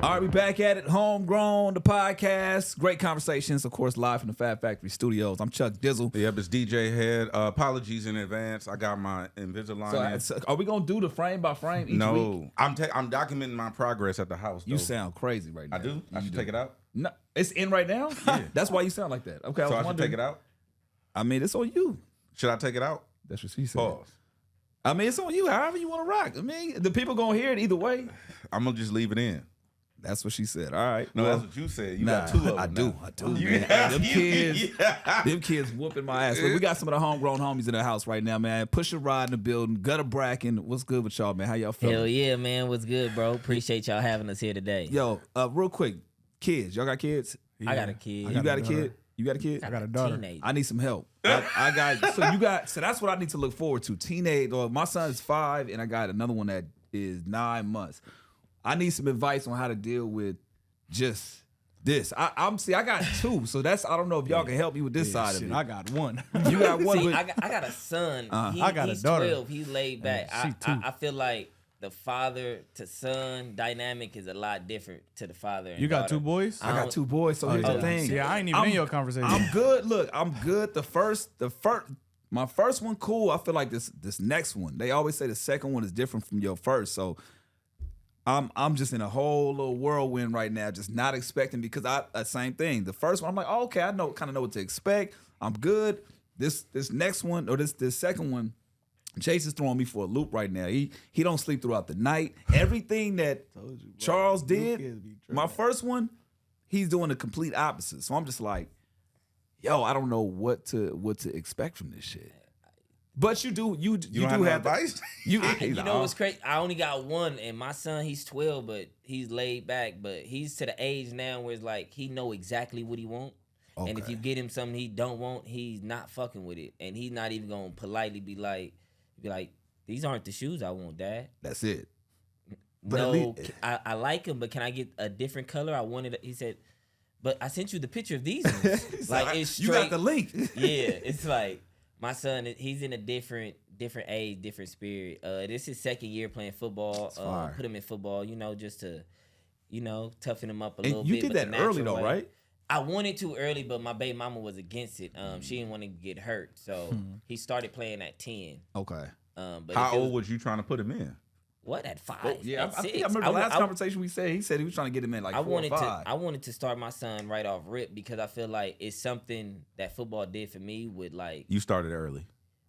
All right, we back at it. Homegrown, the podcast. Great conversations, of course, live from the Fat Factory Studios. I'm Chuck Dizzle. Yep, it's DJ Head. Apologies in advance. I got my Invisalign. So are we gonna do the frame by frame each week? I'm documenting my progress at the house. You sound crazy right now. I do. I should take it out. No, it's in right now. Yeah. That's why you sound like that. Okay, So I should take it out. I mean, it's on you. Should I take it out? That's what she said. Pause. I mean, it's on you. However you want to rock. I mean, the people gonna hear it either way. I'm gonna just leave it in. That's what she said. All right. No, that's what you said. You got two of them. I do. You Man. Them kids whooping my ass. Look, we got some of the homegrown homies in the house right now, man. Pusha Ride in the building. Gudda Brvckin. What's good with y'all, man? How y'all feeling? Hell yeah, man. What's good, bro? Appreciate y'all having us here today. Yo, real quick, kids. Y'all got kids? Yeah. I got a kid. You got a kid? You got a kid? I got a daughter. Teenager. I need some help. I got so that's what I need to look forward to. Teenage. Or my son is 5, and I got another one that is 9 months. I need some advice on how to deal with just this. I got 2, so that's I don't know if y'all can help me with this side of it. I got 1. You got 1. See, I got a son. I got he's a daughter. 12. He's laid back. I feel like the father to son dynamic is a lot different to the father. And You got daughter. 2 boys? I got 2 boys, so here's the thing. Yeah, I ain't even in your conversation. I'm good. Look, I'm good. My first one cool. I feel like this next one. They always say the second one is different from your first, so I'm just in a whole little whirlwind right now, just not expecting because same thing. The first one, I'm like, oh, okay, I kind of know what to expect. I'm good. This next one or this second one, Chase is throwing me for a loop right now. He don't sleep throughout the night. Everything that Charles did, my first one, he's doing the complete opposite. So I'm just like, yo, I don't know what to expect from this shit. But you do have advice. You know what's crazy? I only got 1, and my son, he's 12, but he's laid back. But he's to the age now where it's like he know exactly what he want. Okay. And if you get him something he don't want, he's not fucking with it. And he's not even gonna politely be like, these aren't the shoes I want, Dad. That's it. But no, I like them, but can I get a different color? I wanted. He said, but I sent you the picture of these ones. Like it's straight. You got the link. Yeah, it's like. My son, he's in a different age, different spirit. This is second year playing football. Put him in football, just to, toughen him up a little bit. You did that early though, right? I wanted to early, but my baby mama was against it. She didn't want to get hurt, so he started playing at 10. Okay. But how old was you trying to put him in? What, at 5? Oh, yeah, at I 6? think I remember the last conversation we said. He said he was trying to get him in like 4 or 5. I wanted to start my son right off rip because I feel like it's something that football did for me with like. You started early.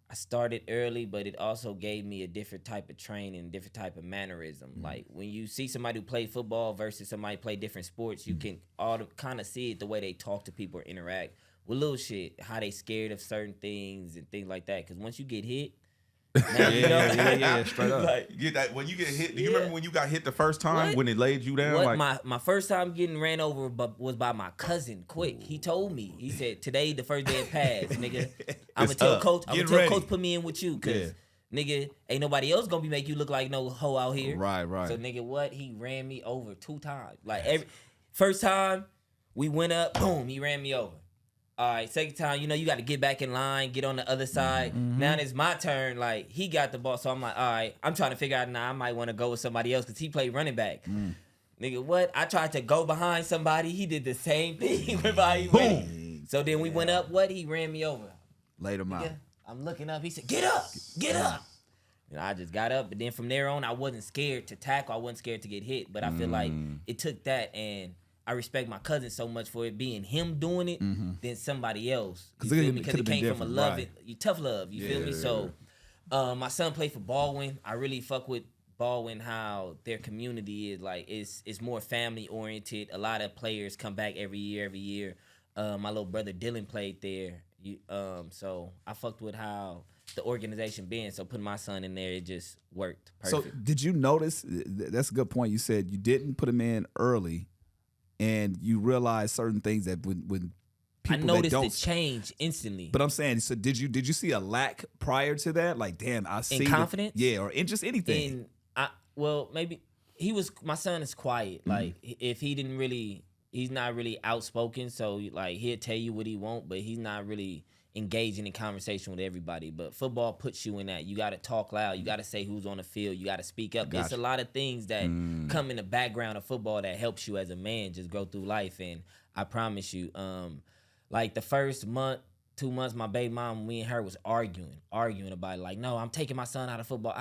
I started early, but it also gave me a different type of training, different type of mannerism. Like when you see somebody who play football versus somebody play different sports, you can all kind of see it the way they talk to people or interact with little shit, how they scared of certain things and things like that. Because once you get hit. Now, yeah, straight up. Like, get that when you get hit. Do you remember when you got hit the first time when it laid you down? My first time getting ran over was by my cousin. Quick, he told me. He said, "Today the first day of pass, nigga. I'm gonna tell coach. Coach put me in with you, cause nigga ain't nobody else gonna be make you look like no hoe out here. Right. So nigga, what? He ran me over 2 times. Like first time we went up, boom, he ran me over. All right, second time, you got to get back in line, get on the other side. Mm-hmm. Now it's my turn. Like, he got the ball, so I'm like, all right, I'm trying to figure out now I might want to go with somebody else because he played running back. Nigga, what? I tried to go behind somebody. He did the same thing. Boom. So then we went up. What? He ran me over. Laid him out. I'm looking up. He said, get up. And I just got up. But then from there on, I wasn't scared to tackle. I wasn't scared to get hit. But I feel like it took that and I respect my cousin so much for it being him doing it than somebody else. You feel me? Because it came from a love, tough love. You feel me? So my son played for Baldwin. I really fuck with Baldwin, how their community is like it's more family oriented. A lot of players come back every year. My little brother Dylan played there. So I fucked with how the organization been. So putting my son in there, it just worked perfect. So did you notice? That's a good point. You said you didn't put him in early. And you realize certain things that when people I noticed that don't, the change instantly. But I'm saying, so did you see a lack prior to that? Like, damn, I see in confidence, or in just anything. Maybe my son is quiet. Like if he's not really outspoken. So like he'll tell you what he want, but he's not really engaging in conversation with everybody. But football puts you in that. You got to talk loud. You got to say who's on the field. You got to speak up. There's a lot of things that come in the background of football that helps you as a man just go through life. And I promise you, like the first month, 2 months, my baby mom, me and her was arguing about it. Like, no, I'm taking my son out of football.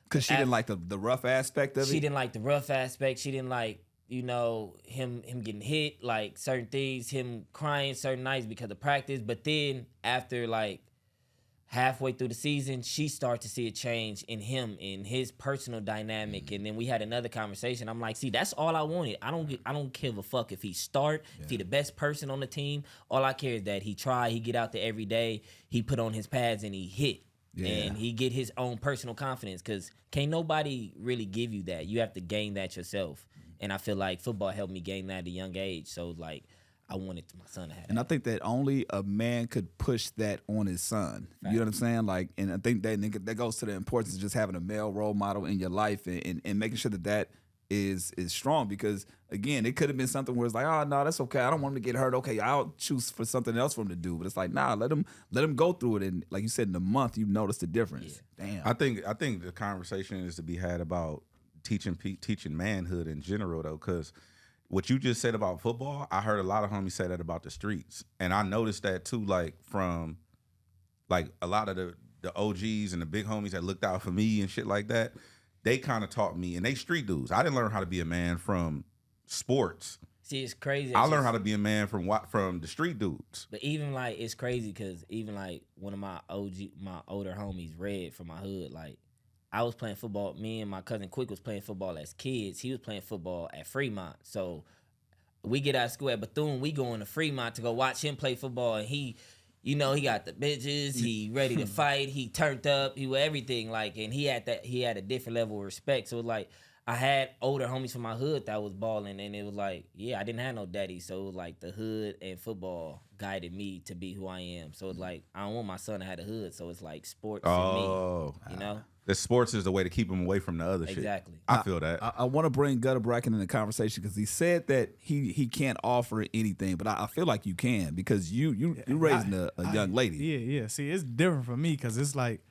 Because she didn't like the rough aspect of it? She didn't like the rough aspect. She didn't like, you know, him getting hit, like certain things, him crying certain nights because of practice. But then after like halfway through the season, she started to see a change in him, in his personal dynamic. And then we had another conversation. I'm like, see, that's all I wanted. I don't give a fuck if he start, if he the best person on the team. All I care is that he try, he get out there every day, he put on his pads and he hit. Yeah. And he get his own personal confidence, because can't nobody really give you that. You have to gain that yourself. And I feel like football helped me gain that at a young age. So, like, I wanted my son to have And that. I think that only a man could push that on his son. You know what I'm saying? Like, and I think that goes to the importance of just having a male role model in your life and making sure that is strong. Because, again, it could have been something where it's like, oh, no, that's okay. I don't want him to get hurt. Okay, I'll choose for something else for him to do. But it's like, nah, let him go through it. And like you said, in a month, you notice the difference. Yeah. Damn. I think the conversation is to be had about teaching manhood in general, though, because what you just said about football, I heard a lot of homies say that about the streets. And I noticed that, too, like, from, like, a lot of the OGs and the big homies that looked out for me and shit like that. They kind of taught me, and they street dudes. I didn't learn how to be a man from sports. See, it's crazy. I learned how to be a man from the street dudes. But even, like, it's crazy because even, like, one of my older homies, Red, from my hood, like, I was playing football. Me and my cousin Quick was playing football as kids. He was playing football at Fremont. So we get out of school at Bethune. We go into Fremont to go watch him play football. And he, you know, he got the bitches. He ready to fight. He turned up. He was everything. Like, and he had a different level of respect. So, like, I had older homies from my hood that was balling. And it was like, yeah, I didn't have no daddy. So it was like the hood and football guided me to be who I am. So it's like, I don't want my son to have a hood. So it's like sports and me, you know? The sports is the way to keep him away from the other shit. Exactly. I feel that. I want to bring Gudda Brvckin in the conversation because he said that he can't offer anything, but I feel like you can because you're raising a young lady. Yeah. See, it's different for me because it's like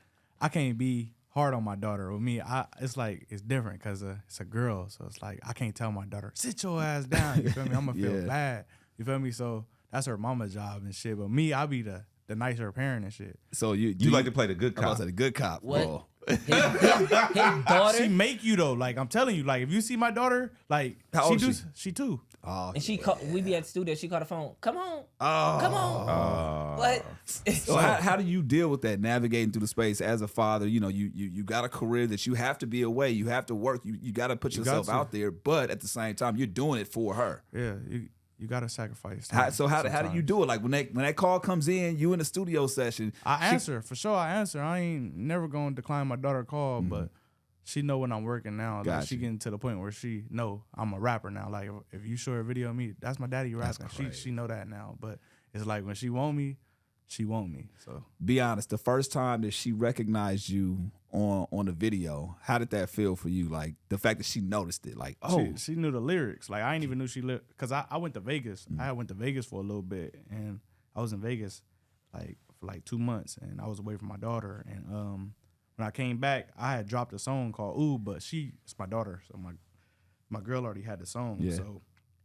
I can't be hard on my daughter. With me, it's like it's different because it's a girl, so it's like I can't tell my daughter sit your ass down. You feel me? I'm gonna feel bad. You feel me? So that's her mama's job and shit. But me, I'll be the nicer parent and shit. So you like to play the good cop. I was the good cop. What? Bro. His daughter. She make you though. Like I'm telling you. Like if you see my daughter, like how old is she? She 2. Oh, And we be at the studio. She called the phone. Come on. Come on. What? So how do you deal with that, navigating through the space as a father? You know, you got a career that you have to be away. You have to work. You got to put yourself out there. But at the same time, you're doing it for her. Yeah, you got to sacrifice. How do you do it? Like when that call comes in, you in the studio session. I answer for sure. I answer. I ain't never gonna decline my daughter call, but she know when I'm working now. Like she getting to the point where she know I'm a rapper now. Like if you show her a video of me, that's my daddy rapping. She know that now. But it's like when she want me, she want me. So be honest. The first time that she recognized you on the video, how did that feel for you? Like the fact that she noticed it. Like she knew the lyrics. Like I ain't even knew she lived because I went to Vegas. I went to Vegas for a little bit, and I was in Vegas like for like 2 months, and I was away from my daughter. And when I came back, I had dropped a song called "Ooh," but it's my daughter, so my girl already had the song. Yeah. So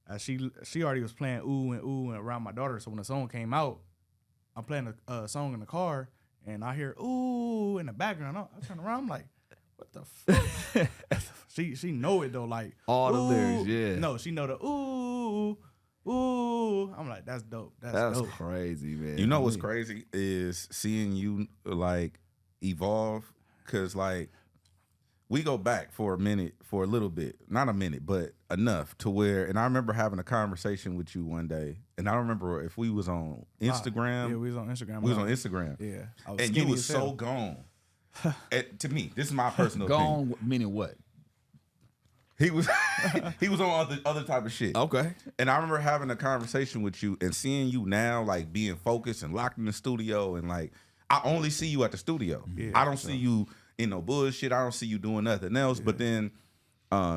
as she already was playing "Ooh" and around my daughter. So when the song came out, I'm playing a song in the car, and I hear "Ooh" in the background. I turn around, I'm like, what the fuck? She know it though, like all the lyrics, yeah. No, she know the "Ooh." I'm like, that's dope. That's dope. Crazy, man. You know what's crazy is seeing you like evolve, cause like we go back for a little bit, not a minute, but enough to where. And I remember having a conversation with you one day, and I don't remember if we was on Instagram. Yeah, we was on Instagram. We was on Instagram. Yeah, and you was so gone. To me, this is my personal opinion. Gone meaning what? He was on other type of shit. Okay. And I remember having a conversation with you and seeing you now like being focused and locked in the studio, and like I only see you at the studio. Yeah, I don't see you in no bullshit. I don't see you doing nothing else. Yeah. But then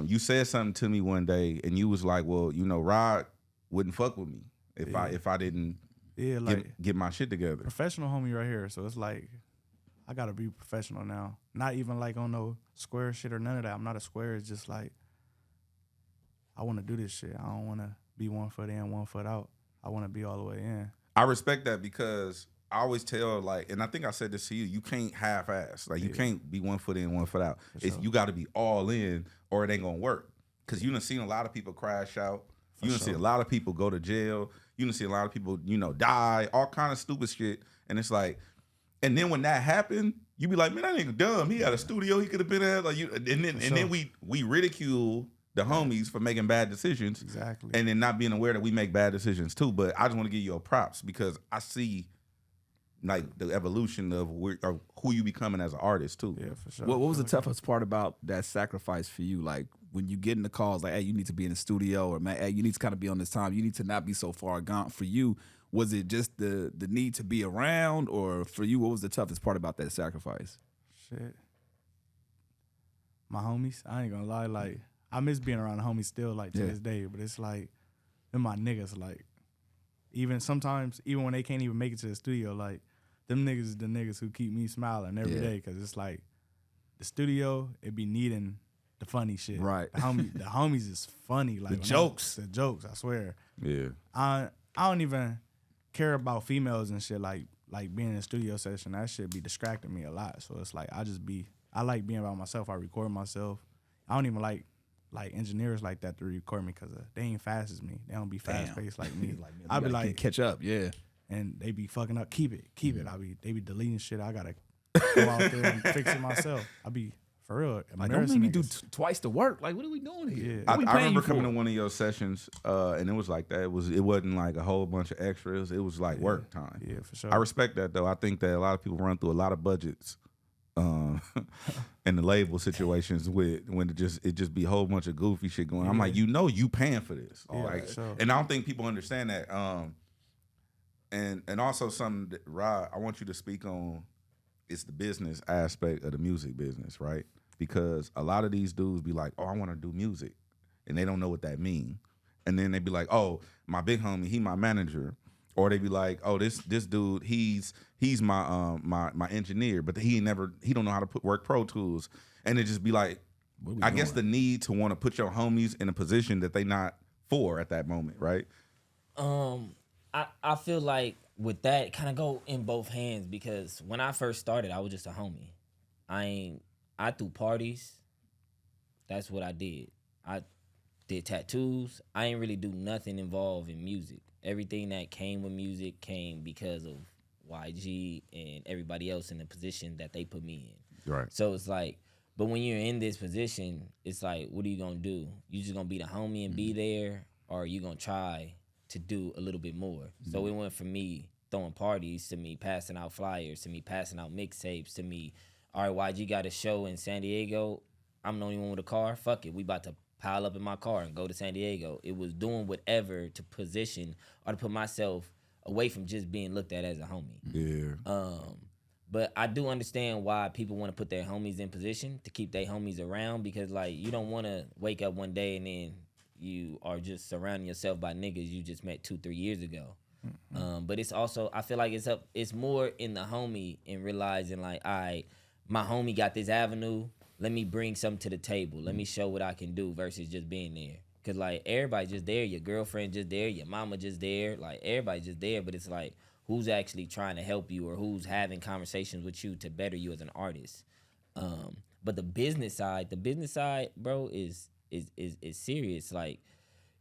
you said something to me one day, and you was like, "Well, you know, Rod wouldn't fuck with me if I didn't Yeah, like get my shit together. professional homie right here. So it's like I gotta be professional now. Not even like on no square shit or none of that. I'm not a square. It's just like I want to do this shit. I don't want to be 1 foot in, 1 foot out. I want to be all the way in. I respect that because I always tell like, and I think I said this to you. You can't half-ass. Like you can't be 1 foot in, 1 foot out. It's you got to be all in, or it ain't gonna work. Because you done seen a lot of people crash out. You done see a lot of people go to jail. You done see a lot of people, die. All kind of stupid shit. And it's like, and then when that happened, you be like, man, that nigga dumb. He had a studio he could have been at. Like then we ridicule the homies for making bad decisions. Exactly. And then not being aware that we make bad decisions too. But I just want to give you your props because I see like the evolution of who you becoming as an artist too. Yeah, for sure. What was the toughest part about that sacrifice for you? Like when you get in the calls, like, hey, you need to be in the studio, or man, hey, you need to kind of be on this time. You need to not be so far gone. For you, was it just the need to be around, or for you, what was the toughest part about that sacrifice? Shit. My homies, I ain't gonna lie, like I miss being around the homies still, like to this day. But it's like, them my niggas, like even sometimes, even when they can't even make it to the studio, like them niggas is the niggas who keep me smiling every day. Cause it's like the studio, it be needing the funny shit. Right. The homies is funny. Like the jokes, I swear. Yeah. I don't even care about females and shit. Like being in a studio session, that shit be distracting me a lot. So it's like I like being by myself. I record myself. I don't even like engineers like that to record me because they ain't fast as me. They don't be fast paced like me. I be like catch up, and they be fucking up. Keep it. They be deleting shit. I gotta go out there and fix it myself. I be for real. Like don't make me do twice the work. Like what are we doing here? Yeah. I remember coming to one of your sessions, and it was like that. It wasn't like a whole bunch of extras. It was like work time. Yeah, for sure. I respect that though. I think that a lot of people run through a lot of budgets, in the label situations when it just be a whole bunch of goofy shit going. I'm like, you paying for this. Like, sure. and I don't think people understand that. And also something that, Rod, I want you to speak on. It's the business aspect of the music business, right? Because a lot of these dudes be like, oh, I want to do music. And they don't know what that means. And then they be like, oh, my big homie, he my manager. Or they be like, oh, this dude, he's my my engineer, but he don't know how to work Pro Tools. And it just be like, I guess the need to want to put your homies in a position that they not for at that moment, right? I feel like with that, it kind of go in both hands because when I first started, I was just a homie. I threw parties. That's what I did. I did tattoos. I ain't really do nothing involved in music. Everything that came with music came because of YG and everybody else in the position that they put me in. Right. So it's like, but when you're in this position, it's like, what are you gonna do? You just gonna be the homie and be there, or are you gonna try to do a little bit more? So it went from me throwing parties to me passing out flyers to me passing out mixtapes to me, all right, YG got a show in San Diego. I'm the only one with a car. Fuck it. We about to pile up in my car and go to San Diego. It was doing whatever to position or to put myself away from just being looked at as a homie. Yeah. But I do understand why people want to put their homies in position to keep their homies around because, like, you don't want to wake up one day and then you are just surrounding yourself by niggas you just met 2-3 years ago. But it's also, I feel like it's more in the homie and realizing, like, all right, my homie got this avenue. Let me bring something to the table. Let me show what I can do versus just being there. Because, like, everybody's just there. Your girlfriend just there. Your mama just there. Like, everybody's just there. But it's like, who's actually trying to help you or who's having conversations with you to better you as an artist? But the business side, bro, is serious. Like,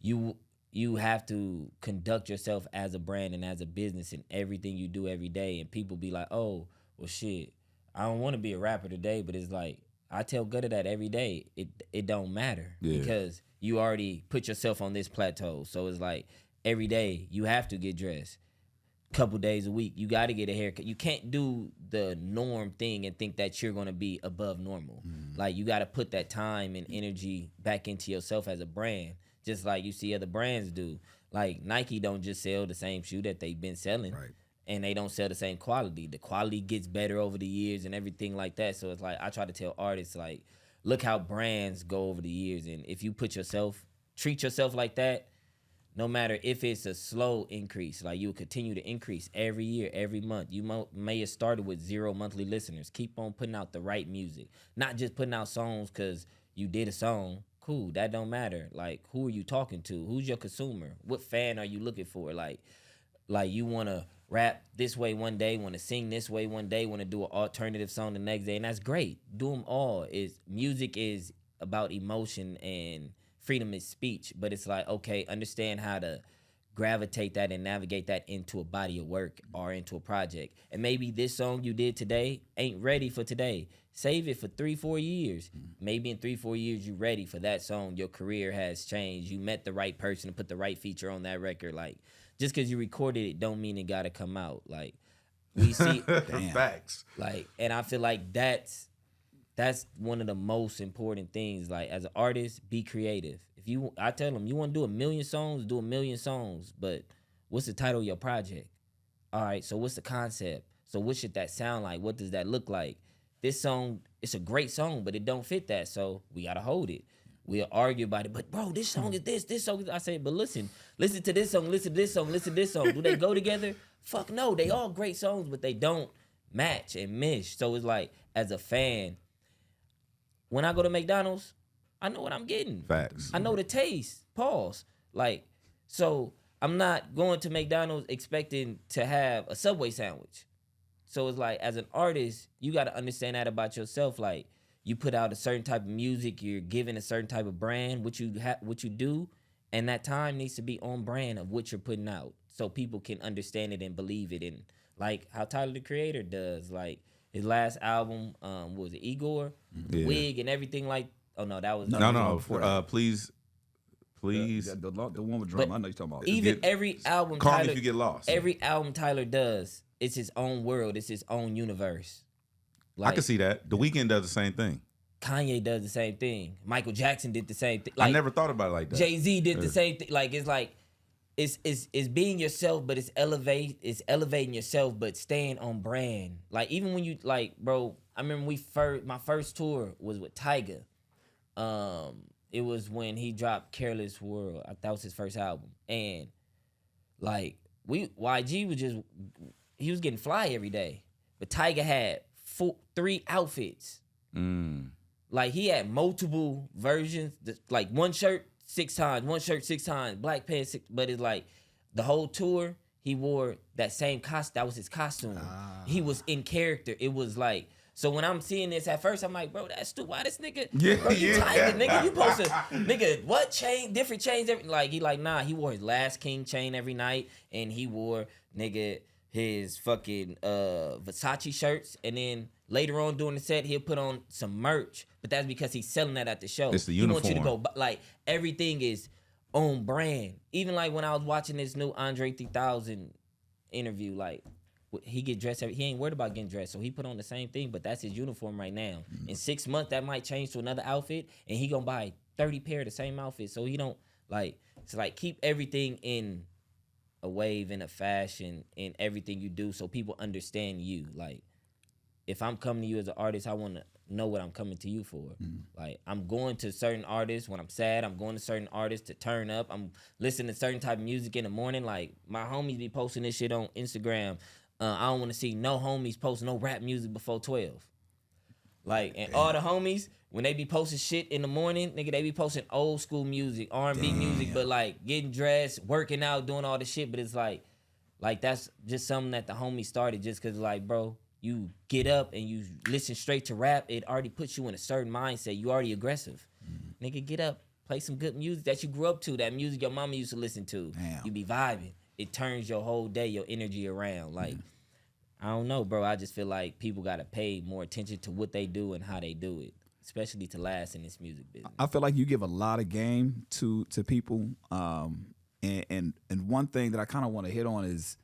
you have to conduct yourself as a brand and as a business in everything you do every day. And people be like, oh, well, shit, I don't want to be a rapper today. But it's like, I tell Gudda that every day. It don't matter because you already put yourself on this plateau. So it's like every day you have to get dressed. Couple days a week, you got to get a haircut. You can't do the norm thing and think that you're going to be above normal. Like, you got to put that time and energy back into yourself as a brand, just like you see other brands do. Like, Nike don't just sell the same shoe that they've been selling. Right. And they don't sell the same quality. The quality gets better over the years and everything like that. So it's like, I try to tell artists, like, look how brands go over the years. And if you treat yourself like that, no matter if it's a slow increase, like you will continue to increase every year, every month. You may have started with 0 monthly listeners. Keep on putting out the right music, not just putting out songs because you did a song. Cool, that don't matter. Like, who are you talking to? Who's your consumer? What fan are you looking for? Like you want to rap this way one day, want to sing this way one day, want to do an alternative song the next day, and that's great. Do them all. Music is about emotion and freedom of speech, but it's like, okay, understand how to gravitate that and navigate that into a body of work or into a project. And maybe this song you did today ain't ready for today. Save it for 3-4 years. Maybe in 3-4 years you're ready for that song. Your career has changed. You met the right person to put the right feature on that record. Like, just because you recorded it don't mean it gotta come out. Like, we see Facts. like, and I feel like that's one of the most important things. Like, as an artist, be creative. I tell them, you want to do 1 million songs, do 1 million songs. But what's the title of your project? All right, so what's the concept? So what should that sound like? What does that look like? This song, it's a great song, but it don't fit that. So we gotta hold it. We'll argue about it. But bro, this song is this song is, I say, but listen to this song, listen to this song, listen to this song. Do they go together? Fuck no. They all great songs, but they don't match and mesh. So it's like, as a fan, when I go to McDonald's, I know what I'm getting. Facts. I know the taste. Pause. Like, so I'm not going to McDonald's expecting to have a Subway sandwich. So it's like, as an artist, you got to understand that about yourself. Like, you put out a certain type of music, you're giving a certain type of brand, what you do, and that time needs to be on brand of what you're putting out, so people can understand it and believe it. And like how Tyler the Creator does, like his last album, what was it, Igor, the wig and everything. Like, oh no, that was no. Please. The one with drum. I know you're talking about. Even every album, Call Tyler, Me If You Get Lost. Every album Tyler does, it's his own world. It's his own universe. Like, I can see that. The Weeknd does the same thing. Kanye does the same thing. Michael Jackson did the same thing. Like, I never thought about it like that. Jay-Z did the same thing. Like, it's being yourself, but it's elevating yourself, but staying on brand. Like, even when you, like, bro, I remember my first tour was with Tyga. It was when he dropped Careless World. That was his first album. And like, YG he was getting fly every day. But Tyga had 3 outfits. Like, he had multiple versions, like one shirt 6 times, black pants 6, but it's like the whole tour he wore that same costume. That was his costume. He was in character. It was like, so when I'm seeing this at first, I'm like, bro, that's stupid. Why this nigga? Bro, you Tyga, nigga. You supposed to, nigga, what chain? Different chains. He he wore his Last King chain every night, and he wore, nigga, his fucking Versace shirts, and then later on during the set, he'll put on some merch, but that's because he's selling that at the show. It's the He uniform. wants you to go, like, everything is on brand. Even like when I was watching this new Andre 3000 interview, like, he get dressed, he ain't worried about getting dressed, so he put on the same thing, but that's his uniform right now. In 6 months, that might change to another outfit, and he gonna buy 30 pair of the same outfit, so he don't, like, it's like, keep everything in a wave and a fashion in everything you do, so people understand you. Like, if I'm coming to you as an artist, I want to know what I'm coming to you for. Like, I'm going to certain artists when I'm sad. I'm going to certain artists to turn up. I'm listening to certain type of music in the morning. Like, my homies be posting this shit on Instagram. I don't want to see no homies post no rap music before 12. Like, and all the homies, when they be posting shit in the morning, nigga, they be posting old school music, R&B music, but like getting dressed, working out, doing all the shit. But it's like that's just something that the homies started just because, like, bro, you get up and you listen straight to rap, it already puts you in a certain mindset. You already aggressive. Nigga, get up, play some good music that you grew up to, that music your mama used to listen to. Damn. You be vibing. It turns your whole day, your energy around. Like, I don't know, bro. I just feel like people got to pay more attention to what they do and how they do it, especially to last in this music business. I feel like you give a lot of game to people. And one thing that I kind of want to hit on is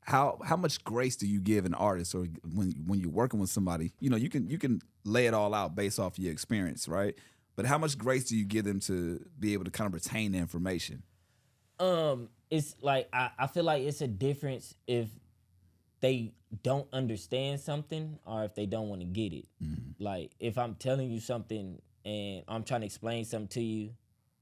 how much grace do you give an artist, or when you're working with somebody? You know, you can lay it all out based off your experience, right? But how much grace do you give them to be able to kind of retain the information? It's like, I feel like it's a difference if they don't understand something or if they don't want to get it. Like, if I'm telling you something and I'm trying to explain something to you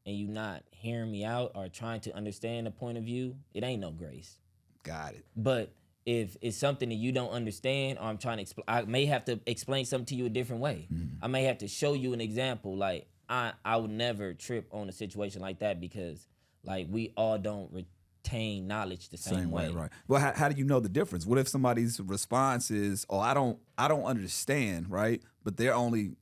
and you not hearing me out or trying to understand the point of view, it ain't no grace. Got it. But if it's something that you don't understand, or I'm trying to explain, I may have to explain something to you a different way. I may have to show you an example. Like I would never trip on a situation like that because like we all don't retain knowledge the same way. Right. Well, how do you know the difference? What if somebody's response is, "Oh, I don't understand," right? But the only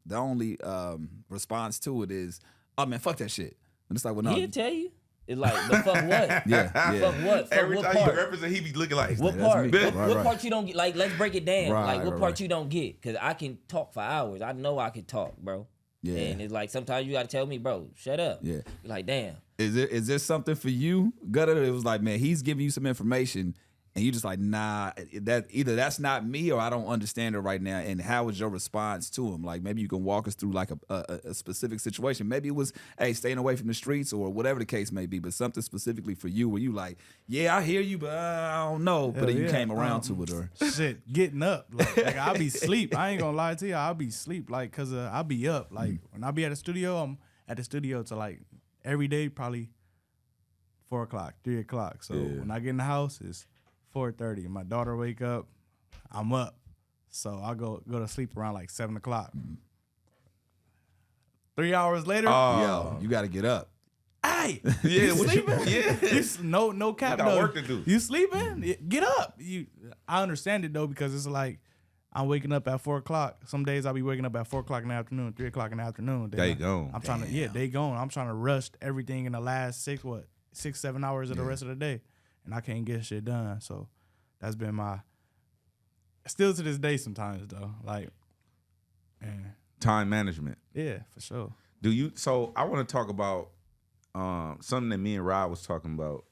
response to it is, "Oh man, fuck that shit." And it's like, well, no, He'll tell you. It's like, but fuck what? yeah. Fuck what? Fuck Every what time part? you represent, he be looking like, What that's part? me. What, Right, what right. part you don't get? Like, let's break it down. Right, Like, what right, part right. you don't get? Because I can talk for hours. I know I can talk, bro. Yeah. And it's like sometimes you got to tell me, bro, shut up. Yeah. You're like, damn. Is there something for you, Gudda? It was like, man, he's giving you some information, and you just like, nah, that either that's not me or I don't understand it right now. And how was your response to him? Like maybe you can walk us through like a specific situation. Maybe it was, hey, staying away from the streets or whatever the case may be, but something specifically for you where you like, yeah, I hear you, but I don't know. But then you came around to it or Shit, getting up. Like I'll be sleep. I ain't gonna lie to you. I'll be sleep. Like, cause I'll be up. Like when I be at the studio, I'm at the studio to like every day, probably 4 o'clock, 3 o'clock. So when I get in the house, it's 4:30. My daughter wake up, I'm up. So I go to sleep around like 7 o'clock. 3 hours later, yo, you got to get up. hey, yeah, you what sleeping? yeah. No cap. got though. work to do. You sleeping? Get up. I understand it though because it's like I'm waking up at 4 o'clock. Some days I'll be waking up at 4 o'clock in the afternoon, 3 o'clock in the afternoon. Then They gone. I'm trying to they gone. I'm trying to rush everything in the last 6-7 hours of the rest of the day, and I can't get shit done. So that's been my still to this day sometimes though. Like, man, Time management. yeah, for sure. Do you? So I want to talk about something that me and Rod was talking about.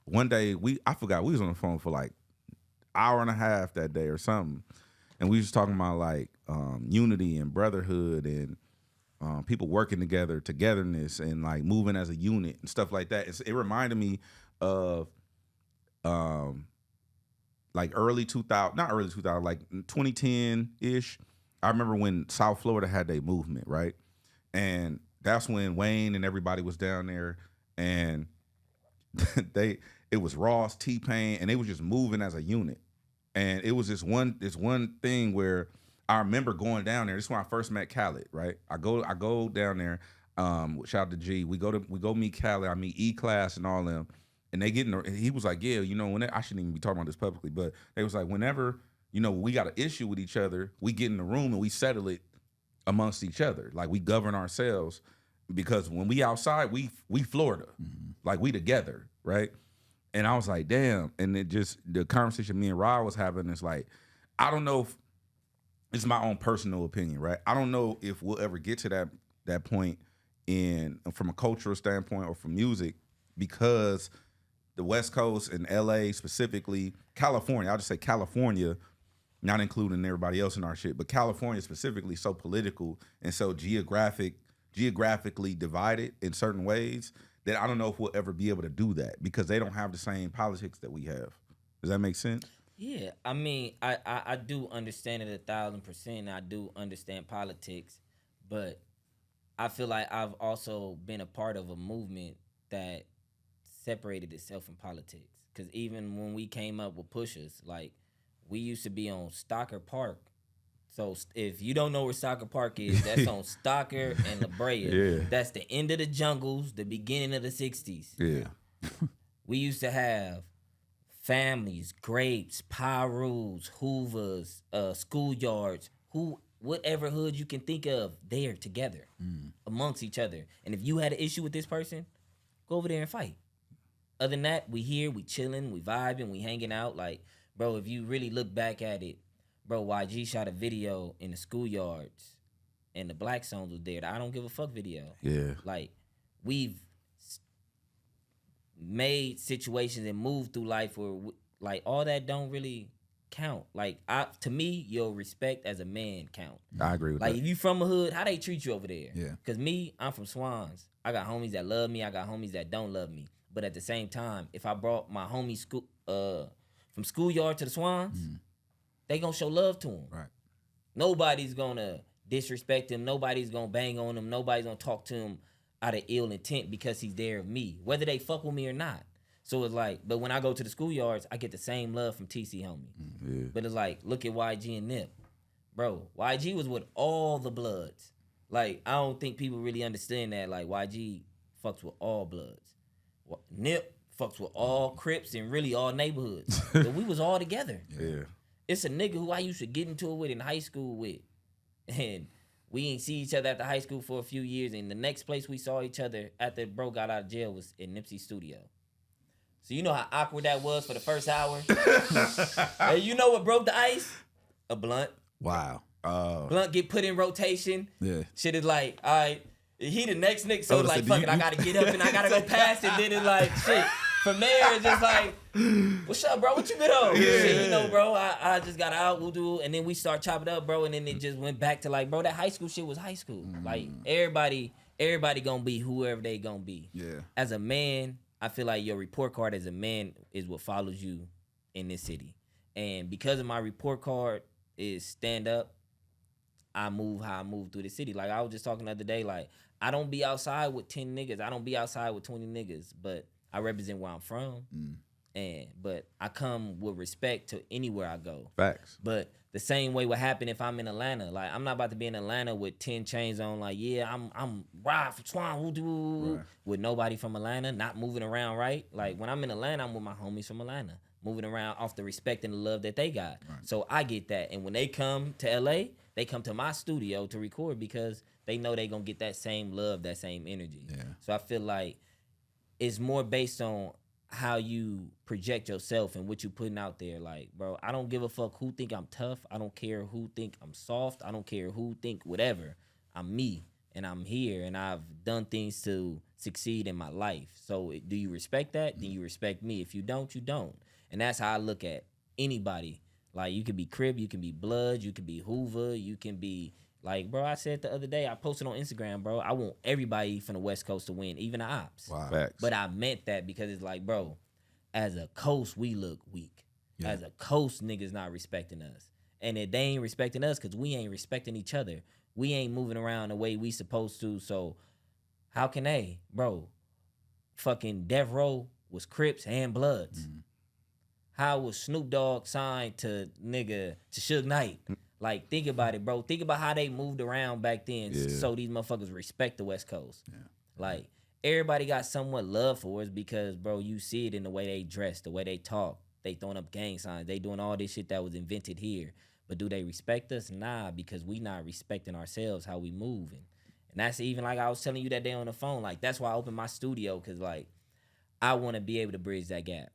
One day I forgot we was on the phone for like hour and a half that day or something, and we was talking about like unity and brotherhood and people working together, togetherness, and like moving as a unit and stuff like that. It reminded me of like early 2000, not early 2000, like 2010 ish. I remember when South Florida had their movement, right? And that's when Wayne and everybody was down there, and it was Ross, T-Pain, and they was just moving as a unit. And it was this one thing where I remember going down there. This is when I first met Khaled, right? I go down there. Shout out to G. We go meet Khaled. I meet E-Class and all them. And they he was like, yeah, I shouldn't even be talking about this publicly, but they was like, whenever, we got an issue with each other, we get in the room and we settle it amongst each other. Like we govern ourselves because when we outside, we Florida, like we together, right? And I was like, damn. And it just, the conversation me and Rod was having is like, I don't know if, it's my own personal opinion, right? I don't know if we'll ever get to that point from a cultural standpoint or from music, because the West Coast and LA specifically, California, I'll just say California, not including everybody else in our shit, but California specifically so political and so geographically divided in certain ways that I don't know if we'll ever be able to do that because they don't have the same politics that we have. Does that make sense? Yeah, I mean, I do understand it 1,000%. I do understand politics, but I feel like I've also been a part of a movement that separated itself from politics. Because even when we came up with Pushas, like, we used to be on Stocker Park. So if you don't know where Stocker Park is, that's on Stocker and La Brea. Yeah. That's the end of the jungles, the beginning of the 60s. Yeah. We used to have families, grapes, Pyrus, Hoovers, schoolyards, whatever hood you can think of, there together amongst each other. And if you had an issue with this person, go over there and fight. Other than that, we here, we chilling, we vibing, we hanging out. Like, bro, if you really look back at it, bro, YG shot a video in the schoolyards and the Black Songs was there. The I Don't Give a Fuck video. Yeah. Like, we've made situations and moved through life where, like, all that don't really count. Like, to me, your respect as a man count. I agree with Like, that. if you from a hood, how they treat you over there? Yeah. Because me, I'm from Swans. I got homies that love me. I got homies that don't love me. But at the same time, if I brought my homies from schoolyard to the Swans, they gonna show love to him. Right. Nobody's gonna disrespect him. Nobody's gonna bang on him. Nobody's gonna talk to him out of ill intent because he's there with me, whether they fuck with me or not. So it's like, but when I go to the schoolyards, I get the same love from TC homie. Yeah. But it's like, look at YG and Nip. Bro, YG was with all the Bloods. Like, I don't think people really understand that. Like, YG fucks with all Bloods. Nip fucks with all Crips and really all neighborhoods. But we was all together. Yeah. It's a nigga who I used to get into it with in high school with. And we ain't see each other after high school for a few years. And the next place we saw each other after bro got out of jail was in Nipsey's studio. So you know how awkward that was for the first hour? Hey, you know what broke the ice? A blunt. Wow. Blunt get put in rotation. Yeah. Shit is like, all right, he the next nigga. So it's like, so fuck it, I gotta get up and I gotta go past it. Then it's like, shit. From there, it's just like, what's up, bro? What you been on? Yeah. Shit, you know, bro, I just got out, we'll and then we start chopping up, bro, and then it just went back to like, bro, that high school shit was high school. Like, everybody gonna be whoever they gonna be. Yeah. As a man, I feel like your report card as a man is what follows you in this city. And because of my report card is stand up, I move how I move through the city. Like, I was just talking the other day, like, I don't be outside with 10 niggas. I don't be outside with 20 niggas, but I represent where I'm from. But I come with respect to anywhere I go. Facts. But the same way would happen if I'm in Atlanta. Like, I'm not about to be in Atlanta with 10 chains on, like, yeah, I'm ride for Twan, with nobody from Atlanta, not moving around, right? Like, when I'm in Atlanta, I'm with my homies from Atlanta, moving around off the respect and the love that they got. Right. So I get that. And when they come to LA, they come to my studio to record because they know they gonna get that same love, that same energy. Yeah. So I feel like it's more based on how you project yourself and what you putting out there. Like, bro, I don't give a fuck who think I'm tough. I don't care who think I'm soft. I don't care who think whatever. I'm me, and I'm here, and I've done things to succeed in my life. So do you respect that? Then you respect me. If you don't, you don't. And that's how I look at anybody. Like, you can be Crib, you can be Blood, you can be Hoover, you can be... Like, bro, I said the other day, I posted on Instagram, bro, I want everybody from the West Coast to win, even the ops. Wow. Facts. But I meant that because it's like, bro, as a coast, we look weak. Yeah. As a coast, niggas not respecting us. And if they ain't respecting us, because we ain't respecting each other. We ain't moving around the way we supposed to, so how can they? Bro, fucking Death Row was Crips and Bloods. Mm-hmm. How was Snoop Dogg signed to Suge Knight? Like, think about it, bro. Think about how they moved around back then so these motherfuckers respect the West Coast. Yeah. Like, everybody got somewhat love for us because, bro, you see it in the way they dress, the way they talk. They throwing up gang signs. They doing all this shit that was invented here. But do they respect us? Nah, because we not respecting ourselves, how we moving. And that's even like I was telling you that day on the phone. Like, that's why I opened my studio, because, like, I want to be able to bridge that gap.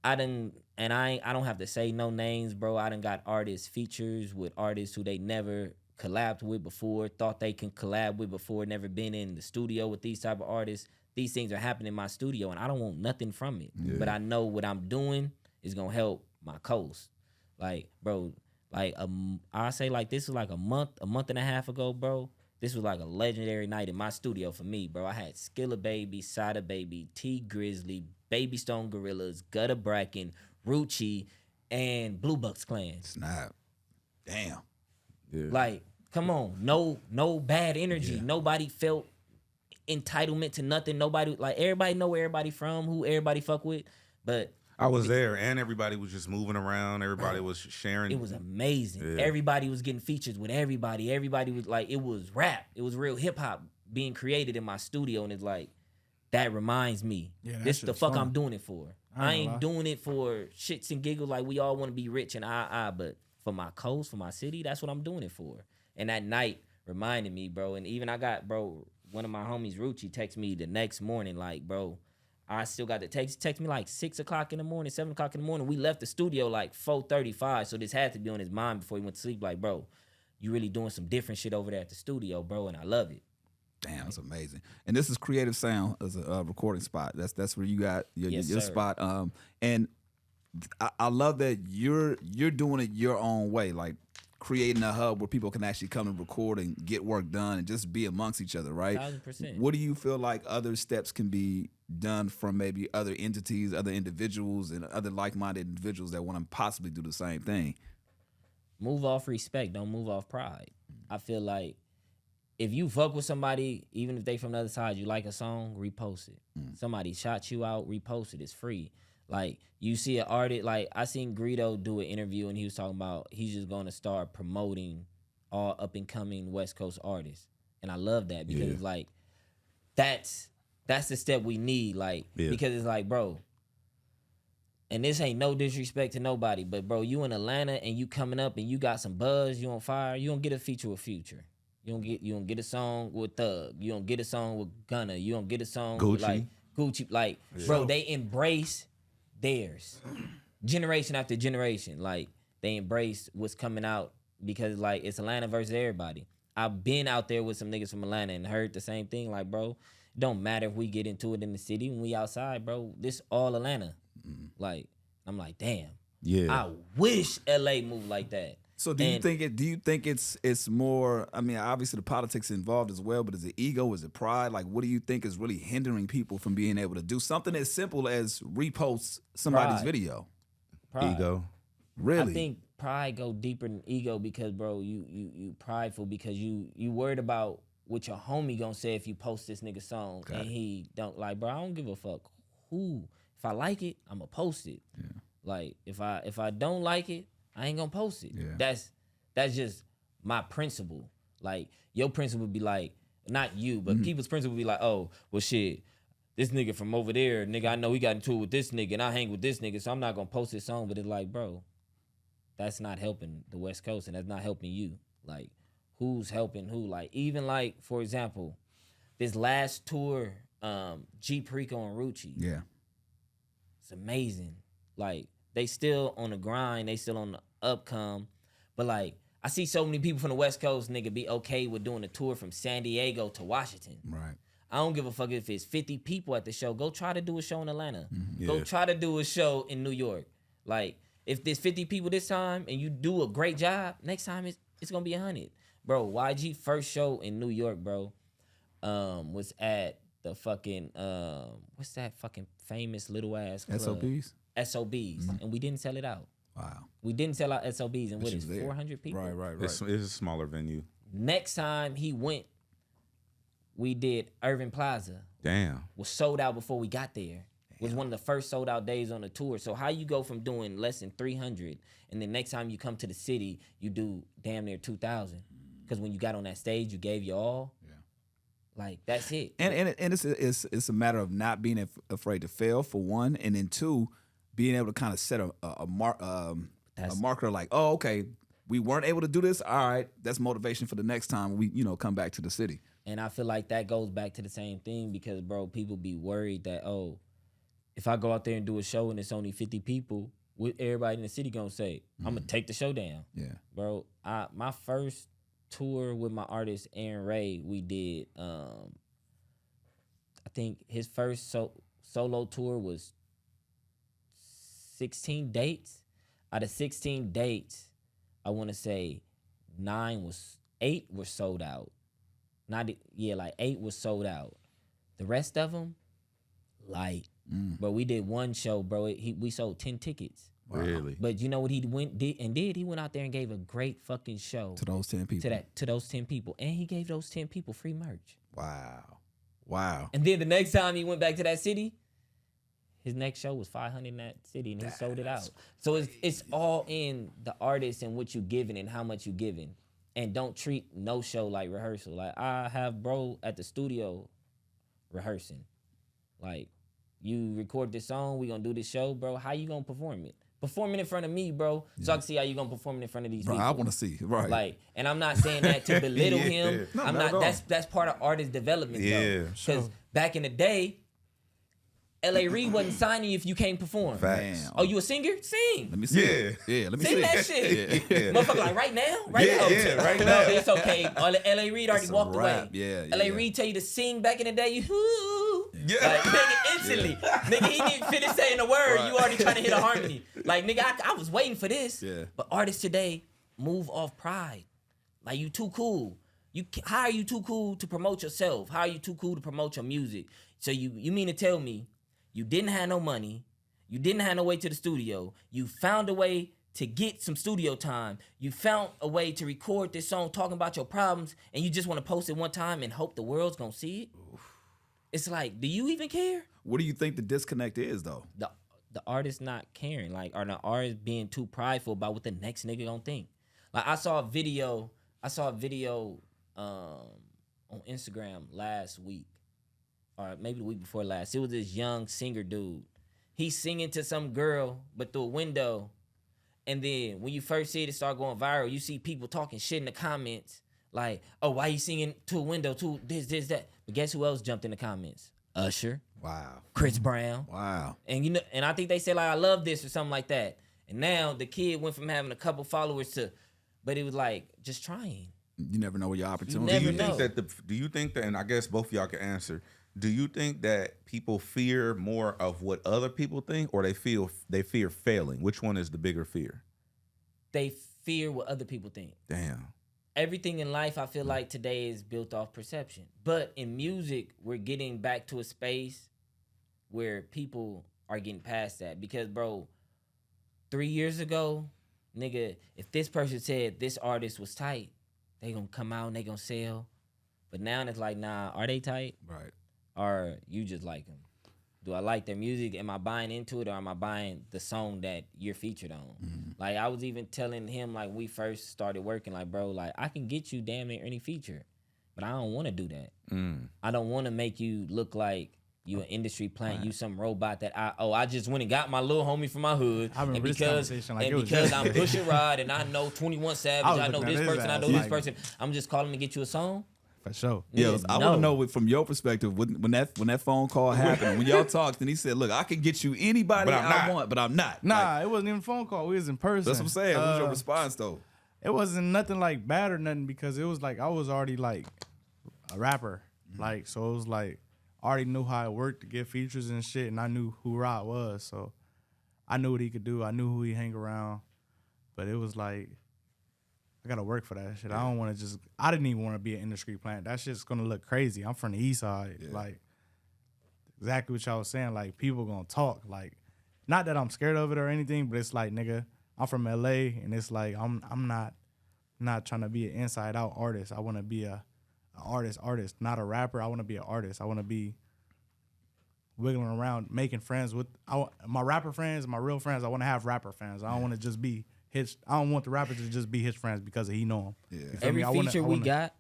I don't have to say no names, bro. I done got artist features with artists who they never collabed with before, thought they can collab with before, never been in the studio with these type of artists. These things are happening in my studio, and I don't want nothing from it. Yeah. But I know what I'm doing is gonna help my coast. Like, bro, like I say, like, this was like a month and a half ago, bro. This was like a legendary night in my studio for me, bro. I had Skilla Baby, Sada Baby, T Grizzly, Baby Stone Gorillas, Gudda Brvckin, Rucci, and Blue Bucks Clan. Snap. Damn. Yeah. Like, come on. No bad energy. Yeah. Nobody felt entitlement to nothing. Nobody, like, everybody know where everybody from, who everybody fuck with. But I was there, and everybody was just moving around. Everybody was sharing. It was amazing. Yeah. Everybody was getting features with everybody. Everybody was like, it was rap. It was real hip hop being created in my studio, and it's like, that reminds me. Yeah, this the fuck fun. I'm doing it for. I ain't doing it for shits and giggles like we all want to be rich and but for my coast, for my city, that's what I'm doing it for. And that night reminded me, bro. And even I got, bro, one of my homies, Rucci, text me the next morning, like, bro, I still got the text me like 6 o'clock in the morning, 7 o'clock in the morning. We left the studio like 4:35, so this had to be on his mind before he went to sleep. Like, bro, you really doing some different shit over there at the studio, bro, and I love it. Damn, that's amazing. And this is Creative Sound as a recording spot. That's where you got your spot. And I love that you're doing it your own way, like creating a hub where people can actually come and record and get work done and just be amongst each other, right? 1,000%. What do you feel like other steps can be done from maybe other entities, other individuals, and other like-minded individuals that want to possibly do the same thing? Move off respect. Don't move off pride. I feel like if you fuck with somebody, even if they from the other side, you like a song, repost it. Somebody shot you out, repost it. It's free. Like, you see an artist, like, I seen Greedo do an interview and he was talking about he's just going to start promoting all up-and-coming West Coast artists. And I love that because it's like, that's the step we need, like, because it's like, bro, and this ain't no disrespect to nobody, but, bro, you in Atlanta and you coming up and you got some buzz, you on fire, you don't get a feature with Future. You don't get a song with Thug. You don't get a song with Gunna. You don't get a song with like Gucci. Like, bro, they embrace theirs. Generation after generation. Like, they embrace what's coming out because, like, it's Atlanta versus everybody. I've been out there with some niggas from Atlanta and heard the same thing. Like, bro, it don't matter if we get into it in the city. When we outside, bro, this all Atlanta. Like, I'm like, damn. Yeah. I wish LA moved like that. So do you think it's more, I mean, obviously the politics involved as well, but is it ego, is it pride? Like, what do you think is really hindering people from being able to do something as simple as repost somebody's video? Pride. Ego. Really? I think pride go deeper than ego because, bro, you prideful because you worried about what your homie gonna say if you post this nigga song and he don't, like, bro, I don't give a fuck who. If I like it, I'ma post it. Yeah. Like, if I don't like it, I ain't gonna post it. Yeah. That's just my principle. Like, your principle would be like, not you, but people's principle would be like, oh, well, shit, this nigga from over there, nigga, I know he got into it with this nigga, and I hang with this nigga, so I'm not gonna post this song. But it's like, bro, that's not helping the West Coast, and that's not helping you. Like, who's helping who? Like, even like, for example, this last tour, G Perico and Rucci. Yeah. It's amazing. Like, they still on the grind, they still on the upcome. But, like, I see so many people from the West Coast, nigga, be okay with doing a tour from San Diego to Washington. Right. I don't give a fuck if it's 50 people at the show. Go try to do a show in Atlanta. Yeah. Go try to do a show in New York. Like, if there's 50 people this time and you do a great job, next time it's gonna be 100. Bro, YG first show in New York, bro, was at the fucking, what's that fucking famous little ass club? SOBs, and we didn't sell it out. Wow. We didn't sell out SOBs, and what is 400 people? Right. It's a smaller venue. Next time he went, we did Irving Plaza. Damn. Was sold out before we got there. Was one of the first sold out days on the tour. So how you go from doing less than 300, and then next time you come to the city, you do damn near 2,000? Because when you got on that stage, you gave your all. Like, that's it. And it's a matter of not being afraid to fail, for one, and then two, being able to kind of set a marker like, oh, okay, we weren't able to do this. All right, that's motivation for the next time we, come back to the city. And I feel like that goes back to the same thing because, bro, people be worried that, oh, if I go out there and do a show and it's only 50 people, what everybody in the city gonna say? I'm gonna take the show down. Yeah, bro. My first tour with my artist Aaron Ray, we did. I think his first solo tour was 16 dates. Out of 16 dates, I want to say 8 were sold out. 8 was sold out. The rest of them, light. But we did one show, bro. We sold 10 tickets. Wow. Really? But you know what he did? He went out there and gave a great fucking show to those 10 people. To those 10 people, and he gave those 10 people free merch. Wow. And then the next time he went back to that city, his next show was 500 in that city, and he sold it out. So it's all in the artist and what you giving and how much you giving, and don't treat no show like rehearsal. Like, I have bro at the studio rehearsing, like, you record this song, we gonna do this show, bro. How you gonna perform it? Perform it in front of me, bro, so I can see how you gonna perform it in front of these people. I want to see, right? Like, and I'm not saying that to belittle him. No, I'm not. That's part of artist development, though. Because back in the day, L.A. Reid wasn't signing you if you can't perform. Facts. Oh, you a singer? Sing. Let me see. Yeah. Let me sing see that shit. Motherfucker, like right now, right now. Right now. It's okay. L.A. Reid already walked away. Yeah. L.A. Reid tell you to sing back in the day. Like, nigga, instantly. Nigga, he didn't finish saying the word. You already trying to hit a harmony. Like, nigga, I was waiting for this. Yeah. But artists today move off pride. Like, you too cool. How are you too cool to promote yourself? How are you too cool to promote your music? So you mean to tell me you didn't have no money, you didn't have no way to the studio, you found a way to get some studio time. You found a way to record this song talking about your problems, and you just want to post it one time and hope the world's gonna see it. It's like, do you even care? What do you think the disconnect is, though? The artist not caring, like, or the artist being too prideful about what the next nigga gonna think. Like, I saw a video on Instagram last week, or maybe the week before last. It was this young singer dude. He's singing to some girl, but through a window. And then when you first see it start going viral, you see people talking shit in the comments. Like, oh, why you singing to a window, to this, that? But guess who else jumped in the comments? Usher. Wow. Chris Brown. Wow. And and I think they said like, I love this or something like that. And now the kid went from having a couple followers to, but it was like just trying. You never know what your opportunity never is. know. Do you think that, and I guess both of y'all can answer, do you think that people fear more of what other people think, or they fear failing? Which one is the bigger fear? They fear what other people think. Damn. Everything in life, I feel like today is built off perception. But in music, we're getting back to a space where people are getting past that. Because, bro, 3 years ago, nigga, if this person said this artist was tight, they gonna come out and they gonna sell. But now it's like, nah, are they tight? Right. Or you just like them? Do I like their music? Am I buying into it, or am I buying the song that you're featured on? Mm-hmm. Like, I was even telling him, like, we first started working, like, bro, like, I can get you damn near any feature, but I don't want to do that. I don't want to make you look like you an industry plant, you some robot that I just went and got my little homie from my hood, and because I'm Pusha Rod and I know 21 Savage, I know this person, I know this person, I'm just calling to get you a song. For sure. Yeah, I want to know from your perspective when that phone call happened, when y'all talked, and he said, "Look, I can get you anybody I want, but I'm not." Nah, like, it wasn't even a phone call. We was in person. That's what I'm saying. What was your response though? It wasn't nothing like bad or nothing, because it was like I was already like a rapper, like, so it was like I already knew how it worked to get features and shit, and I knew who Rod was, so I knew what he could do. I knew who he hang around, but it was like, I gotta work for that shit. I don't want to I didn't even want to be an industry plant. That shit's gonna look crazy. I'm from the east side. Yeah. Like, exactly what y'all was saying. Like, people gonna talk. Like, not that I'm scared of it or anything, but it's like, nigga, I'm from LA, and it's like, I'm not trying to be an inside out artist. I want to be a artist, not a rapper. I want to be an artist. I want to be wiggling around, making friends with my rapper friends, my real friends. I want to have rapper friends. I don't want to just be I don't want the rappers to just be his friends because he know him. Yeah. Every feature we got,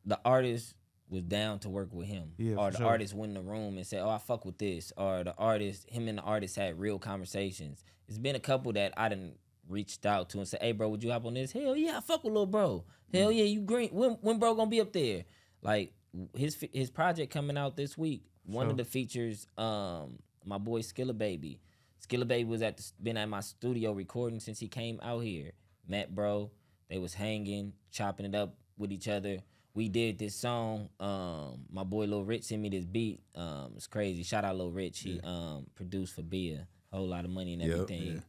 the artist was down to work with him. Yeah, or the artist went in the room and said, "Oh, I fuck with this." Or him and the artist had real conversations. It's been a couple that I done reached out to and said, "Hey, bro, would you hop on this?" Hell yeah, I fuck with Lil Bro. Hell yeah, you green. When bro gonna be up there? Like, his project coming out this week. One of the features, my boy Skilla Baby. Skilla Baby was been at my studio recording since he came out here. Met bro, they was hanging, chopping it up with each other. We did this song. My boy Lil Rich sent me this beat. It's crazy. Shout out Lil Rich. He produced for Bia, a whole lot of money and everything.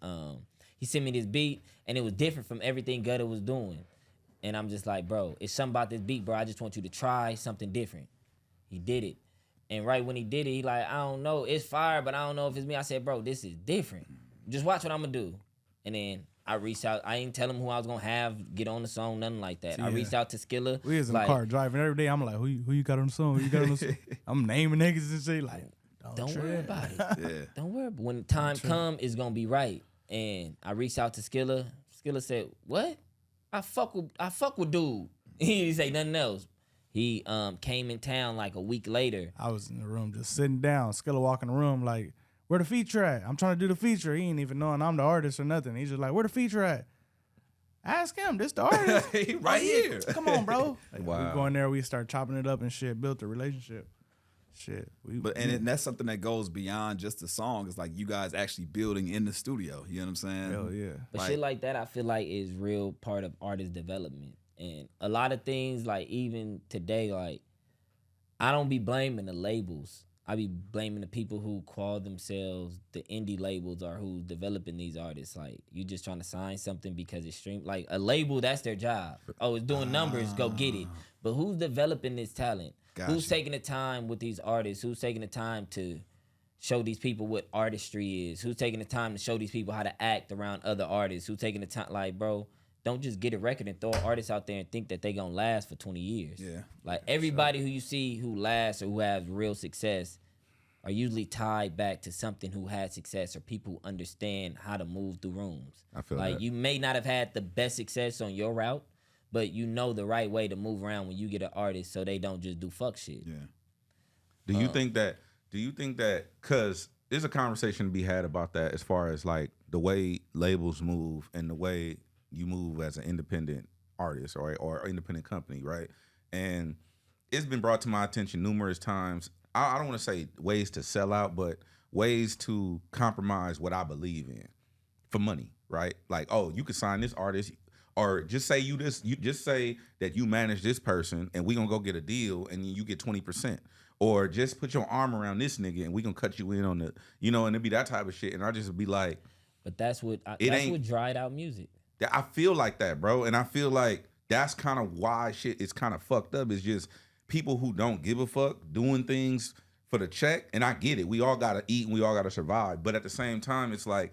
He sent me this beat, and it was different from everything Gudda was doing. And I'm just like, bro, it's something about this beat, bro. I just want you to try something different. He did it. And right when he did it, he like, I don't know, it's fire, but I don't know if it's me. I said, bro, this is different. Just watch what I'm gonna do. And then I reached out. I ain't tell him who I was gonna have get on the song, nothing like that. I reached out to Skilla. We was in the car driving every day. I'm like, who you got on the song? Who you got on the song? I'm naming niggas and shit. Like, don't worry about it. Don't worry. When the time come, it's gonna be right. And I reached out to Skilla. Skilla said, what? I fuck with dude. He didn't say nothing else. He came in town like a week later. I was in the room just sitting down. Skilla walk in the room like, where the feature at? I'm trying to do the feature. He ain't even knowing I'm the artist or nothing. He's just like, where the feature at? Ask him. This the artist. right here. Come on, bro. Like, wow. We go in there. We start chopping it up and shit. Built a relationship. Shit. And that's something that goes beyond just the song. It's like you guys actually building in the studio. You know what I'm saying? Hell yeah. But shit like that, I feel like is real part of artist development. And a lot of things, like even today, like I don't be blaming the labels. I be blaming the people who call themselves the indie labels or who's developing these artists. Like, you just trying to sign something because it's streamed. Like, a label, that's their job. Oh, it's doing numbers, go get it. But who's developing this talent? Who's taking the time with these artists? Who's taking the time to show these people what artistry is? Who's taking the time to show these people how to act around other artists? Who's taking the time? Like, bro, don't just get a record and throw artists out there and think that they gonna last for 20 years. Yeah. Like everybody who you see who lasts or who has real success are usually tied back to something who had success or people who understand how to move through rooms. I feel like that. you may not have had the best success on your route, but you know the right way to move around when you get an artist so they don't just do fuck shit. Yeah. Do you think that? Because there's a conversation to be had about that as far as like the way labels move and the way you move as an independent artist or independent company, right? And it's been brought to my attention numerous times. I don't want to say ways to sell out, but ways to compromise what I believe in for money, right? Like, oh, you could sign this artist, or just say you just say that you manage this person, and we gonna go get a deal, and you get 20%, or just put your arm around this nigga, and we gonna cut you in on the, and it'd be that type of shit, and I just be like, But that's what dried out music. I feel like that, bro, and I feel like that's kind of why shit is kind of fucked up. It's just people who don't give a fuck doing things for the check, and I get it. We all gotta eat and we all gotta survive, but at the same time, it's like,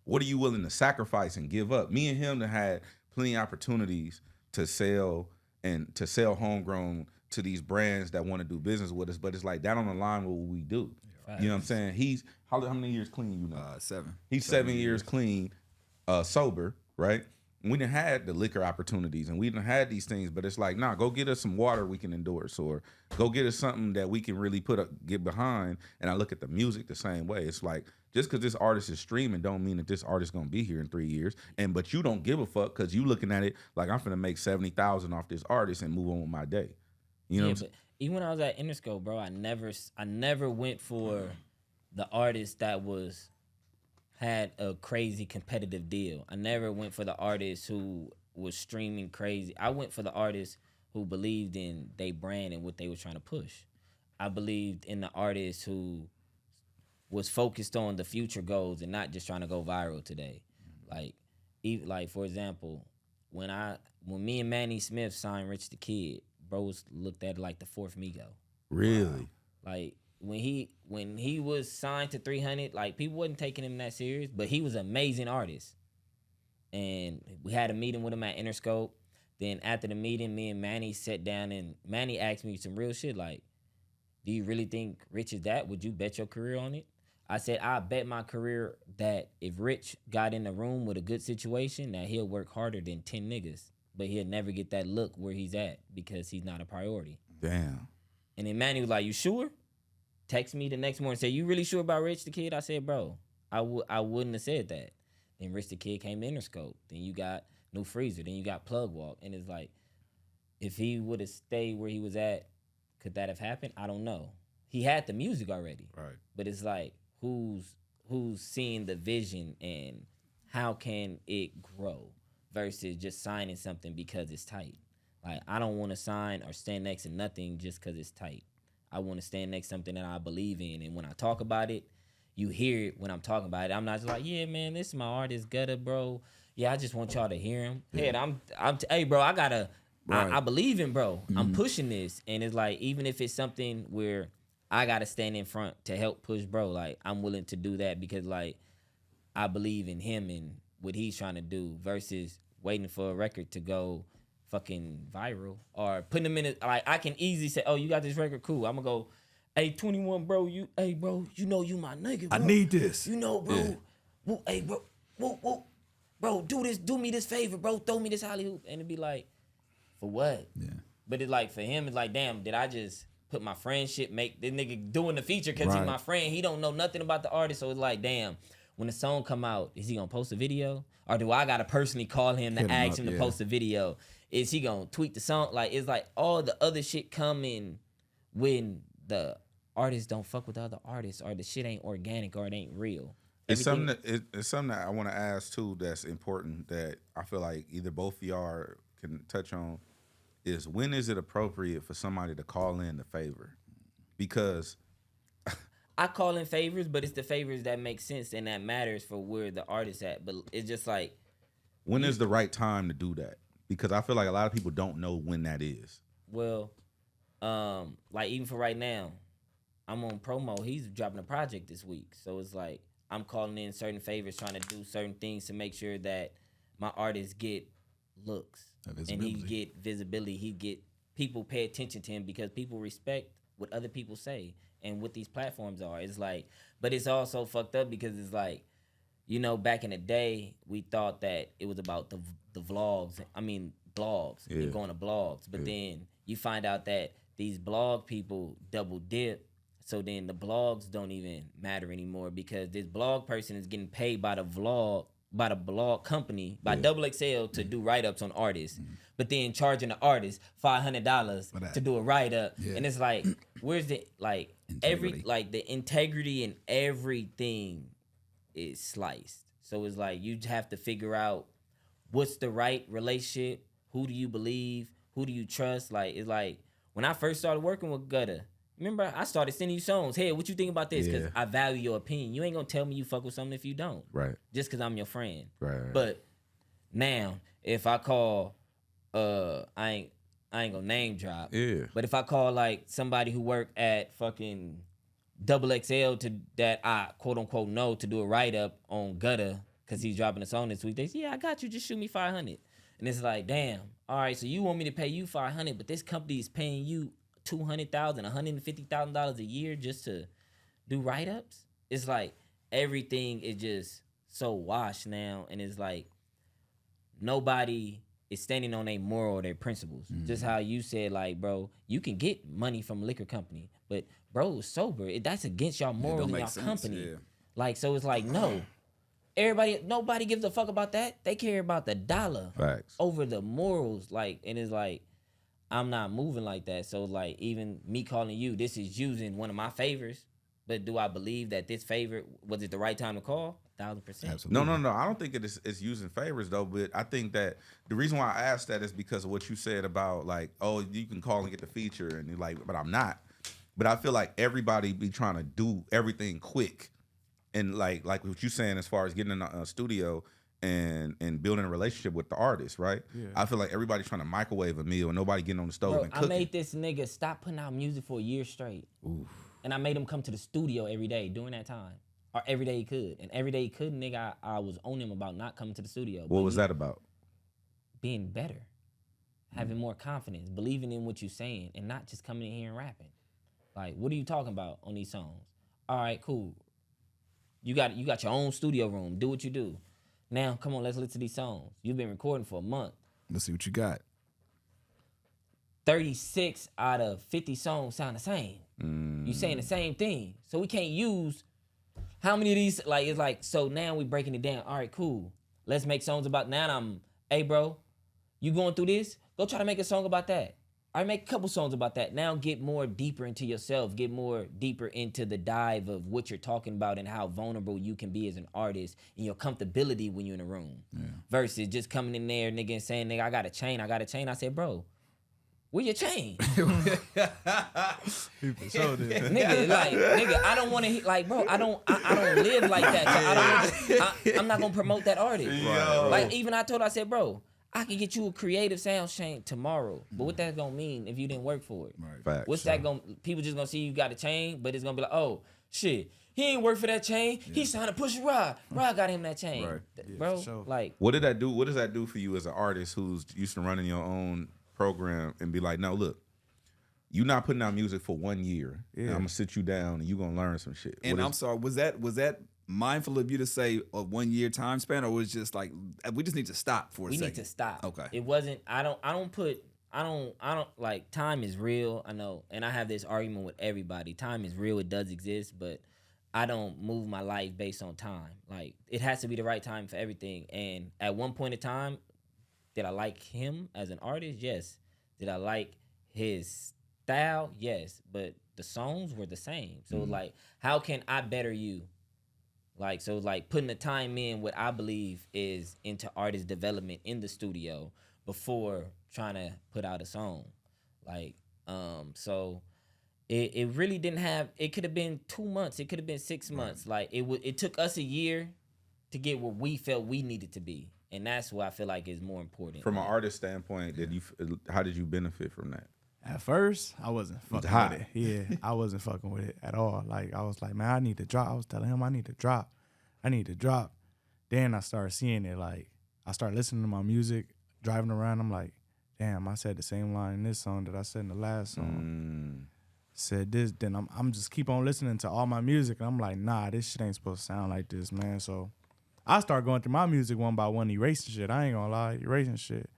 what are you willing to sacrifice and give up? Me and him had plenty of opportunities to sell homegrown to these brands that want to do business with us, but it's like that on the line with what we do. Right. You know what I'm saying? He's how many years clean? You know, 7. he's 7 years clean, sober, right? We done had the liquor opportunities and we done had these things, but it's like, nah, go get us some water we can endorse, or go get us something that we can really get behind. And I look at the music the same way. It's like, just because this artist is streaming don't mean that this artist gonna be here in 3 years. But you don't give a fuck because you looking at it like I'm finna make 70,000 off this artist and move on with my day. You know what I'm saying? But even when I was at Interscope, bro, I never went for the artist that had a crazy competitive deal. I never went for the artist who was streaming crazy. I went for the artist who believed in their brand and what they were trying to push. I believed in the artist who was focused on the future goals and not just trying to go viral today. Like for example, when me and Manny Smith signed Rich the Kid, bros looked at it like the fourth Migo. Really? Like when he was signed to 300, like people wasn't taking him that serious, but he was an amazing artist. And we had a meeting with him at Interscope. Then after the meeting, me and Manny sat down and Manny asked me some real shit like, do you really think Rich is that? Would you bet your career on it? I said, I bet my career that if Rich got in the room with a good situation, that he'll work harder than 10 niggas, but he'll never get that look where he's at because he's not a priority. Damn. And then Manny was like, you sure? Text me the next morning and say, you really sure about Rich the Kid? I said, bro, I wouldn't have said that. Then Rich the Kid came to Interscope. Then you got New Freezer. Then you got Plug Walk. And it's like, if he would have stayed where he was at, could that have happened? I don't know. He had the music already. Right. But it's like, who's seeing the vision and how can it grow versus just signing something because it's tight. Like, I don't want to sign or stand next to nothing just because it's tight. I want to stand next to something that I believe in. And when I talk about it, you hear it when I'm talking about it. I'm not just like, yeah, man, this is my artist, Gudda, bro. Yeah, I just want y'all to hear him. Yeah. Hey, bro, I gotta, right. I believe in, bro. Mm-hmm. I'm pushing this. And it's like, even if it's something where I gotta stand in front to help push, bro, like, I'm willing to do that because, like, I believe in him and what he's trying to do versus waiting for a record to go fucking viral or putting them in it. Like, I can easily say, oh, you got this record, cool. I'm gonna go, hey, 21, bro, you know you my nigga, bro. I need this. You know, bro. Yeah. Woo, hey, bro, bro, do me this favor, bro. Throw me this Hollywood. And it'd be like, for what? Yeah. But it's like, for him, it's like, damn, did I just put my friendship, make this nigga doing the feature because he's my friend. He don't know nothing about the artist. So it's like, damn, when the song come out, is he gonna post a video? Or do I gotta personally call him to ask him to post a video? Is he gonna tweet the song? Like, it's like all the other shit coming when the artists don't fuck with the other artists or the shit ain't organic or it ain't real. It's something that I want to ask too that's important that I feel like either both of y'all can touch on is, when is it appropriate for somebody to call in the favor? Because I call in favors, but it's the favors that make sense and that matters for where the artist at. But it's just like, when is the right time to do that? Because I feel like a lot of people don't know when that is. Well, like even for right now, I'm on promo. He's dropping a project this week, so it's like I'm calling in certain favors, trying to do certain things to make sure that my artists get looks and he get visibility. He get people pay attention to him because people respect what other people say and what these platforms are. It's like, but it's also fucked up because it's like, you know, back in the day, we thought that it was about the vlogs. I mean, blogs. Yeah. You're going to blogs. But then you find out that these blog people double dip. So then the blogs don't even matter anymore because this blog person is getting paid by the blog company, by Double XL to do write-ups on artists. But then charging the artist $500 to do a write-up. And it's like, where's the, like, the integrity in everything is sliced. So it's like you have to figure out what's the right relationship, who do you believe, who do you trust. Like, it's like when I first started working with Gudda, remember I started sending you songs. Hey, what you think about this? Because I value your opinion. You ain't gonna tell me you fuck with something if you don't. Right. Just because I'm your friend. Right. But now if I call, I ain't gonna name drop. Yeah. But if I call like somebody who worked at fucking Double XL that I quote unquote know to do a write up on Gudda because he's dropping a song this week, they say, yeah, I got you, just shoot me $500. And it's like, damn, all right, so you want me to pay you $500, but this company is paying you $200,000, $150,000 a year just to do write ups? It's like everything is just so washed now, and it's like nobody is standing on their moral or their principles. Just how you said, like, bro, you can get money from a liquor company, but bro, it's sober. That's against y'all morals in y'all company. Yeah. Like, so it's like, no. Nobody gives a fuck about that. They care about the dollar over the morals. Like, and it's like, I'm not moving like that. So like, even me calling you, this is using one of my favors. But do I believe that this favor, was it the right time to call? 1,000%. Absolutely. No. I don't think it's using favors though. But I think that the reason why I asked that is because of what you said about like, oh, you can call and get the feature, and you're like, but I'm not. But I feel like everybody be trying to do everything quick, and like what you saying as far as getting in a studio and building a relationship with the artist, right? Yeah. I feel like everybody's trying to microwave a meal and nobody getting on the stove and cooking. I made this nigga stop putting out music for a year straight. Oof. And I made him come to the studio every day during that time. Or every day he could. And every day he couldn't, nigga, I was on him about not coming to the studio. What was that about? Being better. Having more confidence. Believing in what you're saying. And not just coming in here and rapping. Like, what are you talking about on these songs? All right, cool. You got your own studio room. Do what you do. Now, come on, let's listen to these songs. You've been recording for a month. Let's see what you got. 36 out of 50 songs sound the same. You saying the same thing. So we can't use how many of these, like, it's like, so now we breaking it down. All right, cool. Let's make songs about, now hey, bro, you going through this? Go try to make a song about that. All right, make a couple songs about that. Now get more deeper into yourself. Get more deeper into the dive of what you're talking about and how vulnerable you can be as an artist and your comfortability when you're in a room. Yeah. Versus just coming in there, nigga, and saying, nigga, I got a chain. I said, bro, where your chain? Nigga, I don't want to, like, bro, I don't live like that. I'm not going to promote that artist. Yo. Like, even I said, bro, I can get you a creative sound chain tomorrow. But what that's going to mean if you didn't work for it? Right. Facts, what's that going to, people just going to see you got a chain, but it's going to be like, oh, shit, he ain't work for that chain. Yeah. He's trying to push Rod. Rod got him that chain. Right. Bro, sure. Like. What did that do? What does that do for you as an artist who's used to running your own program and be like, no, look, you not putting out music for 1 year. Yeah. And I'm going to sit you down and you going to learn some shit. And I'm sorry, was that mindful of you to say a 1 year time span, or was it just like, we just need to stop for a second? We need to stop. Okay. It wasn't, I don't like, time is real, I know, and I have this argument with everybody. Time is real, it does exist, but I don't move my life based on time. Like, it has to be the right time for everything. And at one point in time, did I like him as an artist? Yes. Did I like his style? Yes. But the songs were the same. So, like, how can I better you? Like, so, like, putting the time in what I believe is into artist development in the studio before trying to put out a song. Like, so it really didn't have, it could have been 2 months. It could have been 6 months. Like, it took us a year to get where we felt we needed to be. And that's what I feel like is more important. From an artist standpoint, how did you benefit from that? At first, I wasn't fucking hot. with it. Yeah, I wasn't fucking with it at all. Like, I was like, man, I need to drop. I was telling him I need to drop. Then I started seeing it. Like, I started listening to my music, driving around. I'm like, damn, I said the same line in this song that I said in the last song. Said this, then I'm just keep on listening to all my music. And I'm like, nah, this shit ain't supposed to sound like this, man. So I started going through my music one by one, erasing shit. I ain't gonna lie, erasing shit.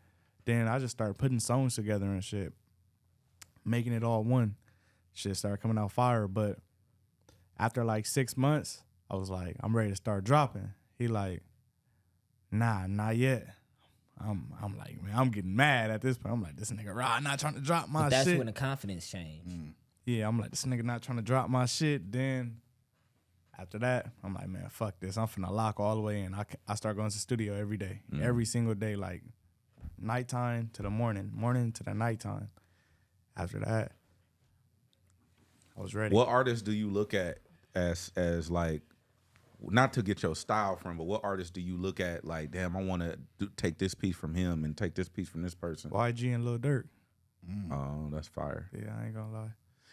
Then I just started putting songs together and shit, making it all one. Shit started coming out fire. But after like 6 months, I was like, I'm ready to start dropping. He like, nah, not yet. I'm like, man, I'm getting mad at this point. I'm like, this nigga Rod not trying to drop my But that's shit. when the confidence changed. Yeah, I'm like, this nigga not trying to drop my shit. Then after that, I'm like, man, fuck this. I'm finna lock all the way in. I start going to the studio every day, every single day, like nighttime to the morning to the nighttime. After that, I was ready. What artists do you look at as like, not to get your style from, but what artists do you look at like, damn, I want to take this piece from him and take this piece from this person? YG and Lil Durk. Oh, that's fire. Yeah, I ain't gonna lie.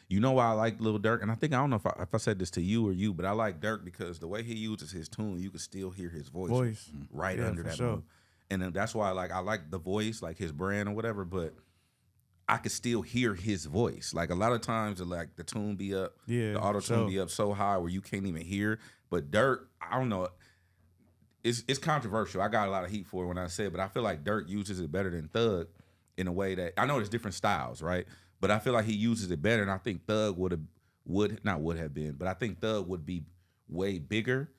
You know why I like Lil Durk? And I don't know if I said this to you or you, but I like Durk because the way he uses his tune, you can still hear his voice right Yeah, under for that sure. move. And then that's why I like the voice, like his brand or whatever, but I could still hear his voice. Like a lot of times, like the tune be up, Yeah, the auto for tune sure. be up so high where you can't even hear. But Durk, I don't know. It's controversial. I got a lot of heat for it when I say it, but I feel like Durk uses it better than Thug in a way that I know there's different styles, right? But I feel like he uses it better, and I think Thug would have been, but I think Thug would be way bigger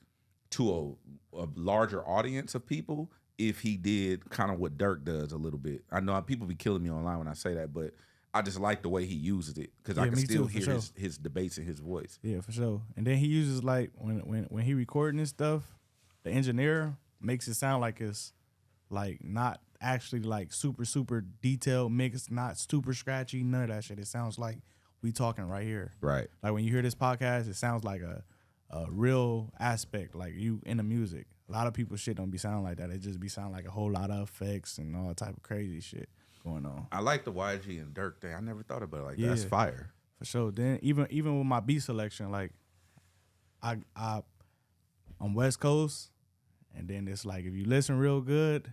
to a larger audience of people if he did kind of what Durk does a little bit. I know people be killing me online when I say that, but I just like the way he uses it because I Yeah, can me still too, for hear sure. his debates in his voice. Yeah, for sure. And then he uses like when he recording this stuff, the engineer makes it sound like it's like not actually like super detailed mix, not super scratchy, none of that shit. It sounds like we talking right here. Right. Like when you hear this podcast, it sounds like a real aspect, like you in the music. A lot of people's shit don't be sounding like that. It just be sounding like a whole lot of effects and all type of crazy shit going on. I like the YG and Durk thing. I never thought about it like that. Yeah. That's fire. For sure. Then even with my beat selection, like I'm West Coast, and then it's like if you listen real good,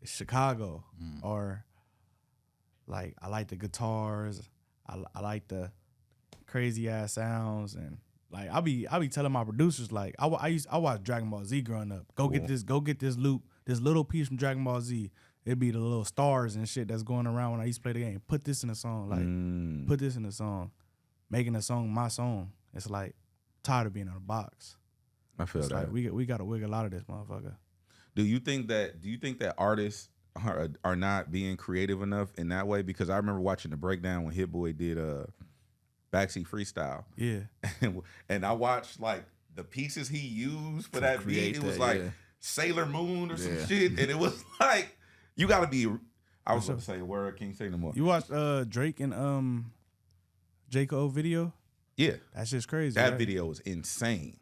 it's Chicago. Or like I like the guitars, I like the crazy ass sounds, and like I be telling my producers like I watched Dragon Ball Z growing up. Go get this loop, this little piece from Dragon Ball Z. It'd be the little stars and shit that's going around when I used to play the game. Put this in the song, like put this in the song, making the song my song. It's like tired of being in a box. I feel It's that. like we got to wiggle out of this motherfucker. Do you think that artists are not being creative enough in that way? Because I remember watching the breakdown when Hit Boy did Backseat Freestyle. Yeah, and I watched like the pieces he used for that beat. create It was that, like yeah. Sailor Moon or some Yeah. shit, and it was like you got to be. I was going to say a word, can't say no more. you watched Drake and J. Cole video? Yeah, That shit's crazy. that right? video was insane.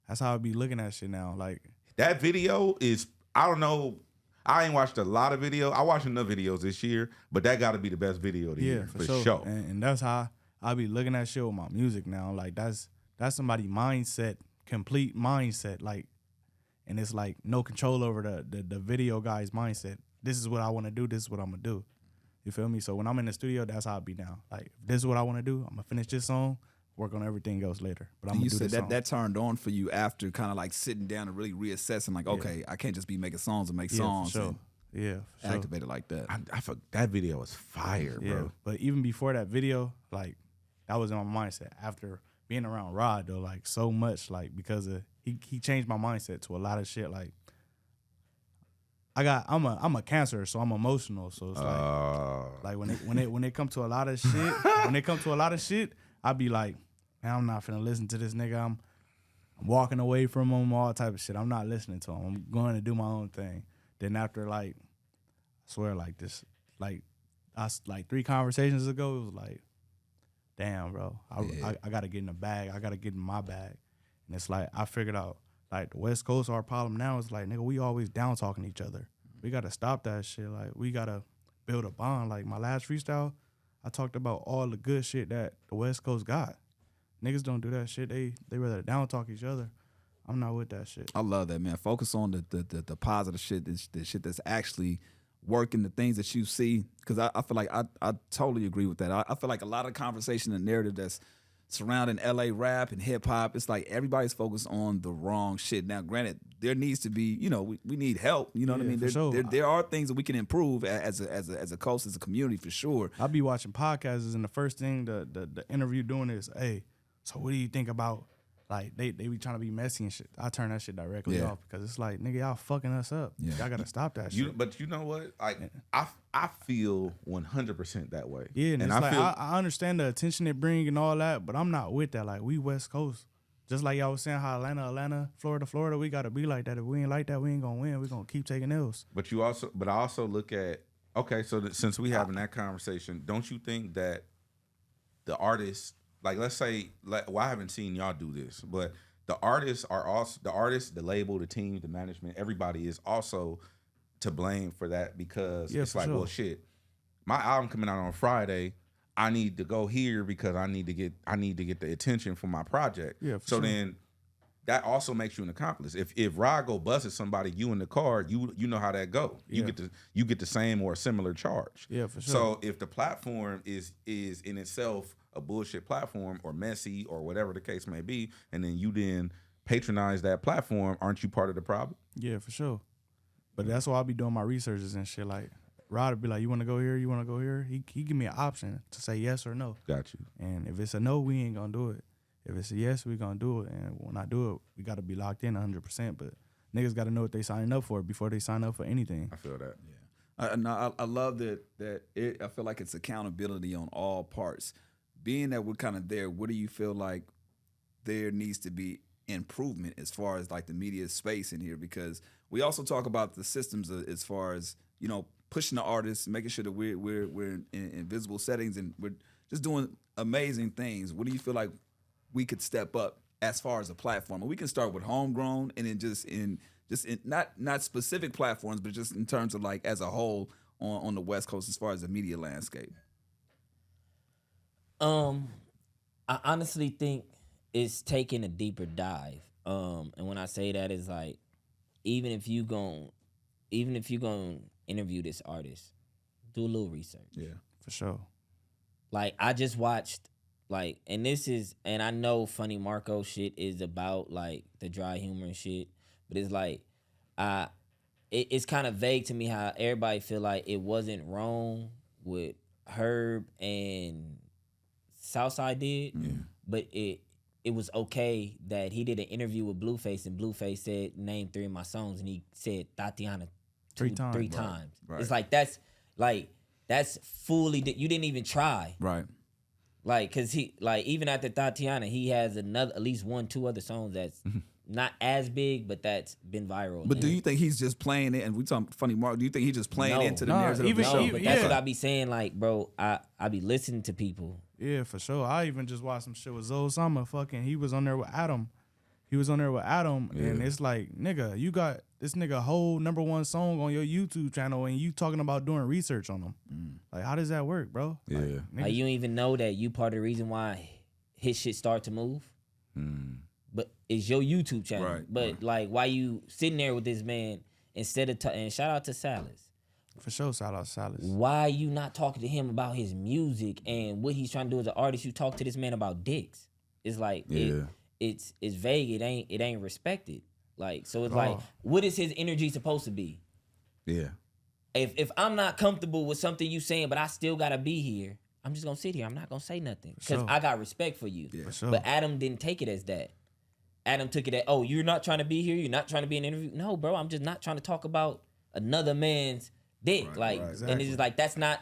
That's how I be looking at shit now. Like, That video is, I don't know. I ain't watched a lot of videos. I watched enough videos this year, but that got to be the best video of the yeah, year for for sure. And that's how I be looking at shit with my music now. Like, that's somebody's mindset, complete mindset. Like, and it's like no control over the video guy's mindset. This is what I want to do. This is what I'm gonna do. You feel me? So when I'm in the studio, that's how I be now. Like, if this is what I want to do, I'm gonna finish this song, work on everything else later. But I'm And gonna you do said this that song. that turned on for you after kind of like sitting down and really reassessing, like, okay, I can't just be making songs and make songs for sure. and Yeah, for sure. activate it like that. I forgot, that video was fire, Yeah, bro. but even before that video, like that was in my mindset. After being around Rod though, like so much, like because of he changed my mindset to a lot of shit. Like I'm a Cancer, so I'm emotional. So it's like when it come to a lot of shit, I be like, man, I'm not finna listen to this nigga. I'm walking away from him, all type of shit. I'm not listening to him. I'm going to do my own thing. Then after like, I swear like this, like 3 conversations ago, it was like, damn, bro, I gotta get in the bag. I gotta get in my bag. And it's like I figured out like the West Coast, our problem now is like, nigga, we always down talking each other. We gotta stop that shit. Like we gotta build a bond. Like my last freestyle, I talked about all the good shit that the West Coast got. Niggas don't do that shit. They rather down talk each other. I'm not with that shit. I love that, man. Focus on the positive shit, the shit that's actually working, the things that you see. Because I feel like I totally agree with that. I feel like a lot of conversation and narrative that's surrounding LA rap and hip hop, it's like everybody's focused on the wrong shit. Now, granted, there needs to be, we need help. You know what I mean? There are things that we can improve as a coast, as a community, for sure. I be watching podcasts, and the first thing the interview doing is, hey, so what do you think about, like, they be trying to be messy and shit. I turn that shit directly off because it's like, nigga, y'all fucking us up. Yeah. Y'all gotta stop that shit. But you know what? Like, I feel 100% that way. Yeah, and it's I like, feel I understand the attention it bring and all that, but I'm not with that. Like, we West Coast. Just like y'all was saying how Atlanta, Florida, we gotta be like that. If we ain't like that, we ain't gonna win. We gonna keep taking L's. But I also look at, okay, so since we having that conversation, don't you think that the artists, like, let's say, well, I haven't seen y'all do this, but the artists, the label, the team, the management, everybody is also to blame for that, because it's like, well, shit, my album coming out on Friday, I need to go here because I need to get the attention for my project. Yeah, so then that also makes you an accomplice. If Rod go busted somebody, you in the car, you know how that go. Yeah. You get the same or a similar charge. Yeah, for sure. So if the platform is in itself a bullshit platform or messy or whatever the case may be, and then you patronize that platform, aren't you part of the problem? Yeah, for sure. But that's why I be doing my researches and shit. Like, Rod would be like, you want to go here? You want to go here? He give me an option to say yes or no. Got you. And if it's a no, we ain't gonna do it. If it's a yes, we gonna do it. And when I do it, we gotta be locked in 100%. But niggas gotta know what they signing up for before they sign up for anything. I feel that. Yeah. I love that I feel like it's accountability on all parts. Being that we're kind of there, what do you feel like there needs to be improvement as far as like the media space in here? Because we also talk about the systems as far as, pushing the artists, making sure that we're in visible settings, and we're just doing amazing things. What do you feel like we could step up as far as a platform? And we can start with homegrown, and then just in not specific platforms, but just in terms of like as a whole on the West Coast as far as the media landscape. I honestly think it's taking a deeper dive. And when I say that, is like, even if you gon' interview this artist, do a little research. Yeah, For sure. Like, I just watched, like, and I know Funny Marco shit is about like the dry humor and shit, but it's like, it's kind of vague to me how everybody feel like it wasn't wrong with Herb and Southside did, but it was okay that he did an interview with Blueface, and Blueface said, name 3 of my songs, and he said Tatiana three times. Right. It's like that's fully you didn't even try. Right. Like, cause he, like, even after Tatiana, he has at least 1-2 other songs that's not as big, but that's been viral. But do you think he's just playing it? And we talking Funny Mark. Do you think he's just playing into the narrative of the show? But that's what I be saying. Like, bro, I be listening to people. Yeah, for sure. I even just watched some shit with Zoe Summer. He was on there with Adam. And it's like, nigga, you got this nigga whole #1 song on your YouTube channel, and you talking about doing research on him. Like, how does that work, bro? Yeah. Like, you don't even know that you part of the reason why his shit start to move. But it's your YouTube channel. Right, but like, why you sitting there with this man instead of and shout out to Salas. For sure, shout out Salas. Why you not talking to him about his music and what he's trying to do as an artist? You talk to this man about dicks. It's like, it's vague. It ain't respected. Like, so it's like, what is his energy supposed to be? Yeah. If I'm not comfortable with something you saying, but I still gotta be here, I'm just gonna sit here. I'm not gonna say nothing because I got respect for you. Yeah. For sure. But Adam didn't take it as that. Adam took it as, oh, you're not trying to be here. You're not trying to be in an interview. No, bro, I'm just not trying to talk about another man's dick. Right, and it's just like, it's not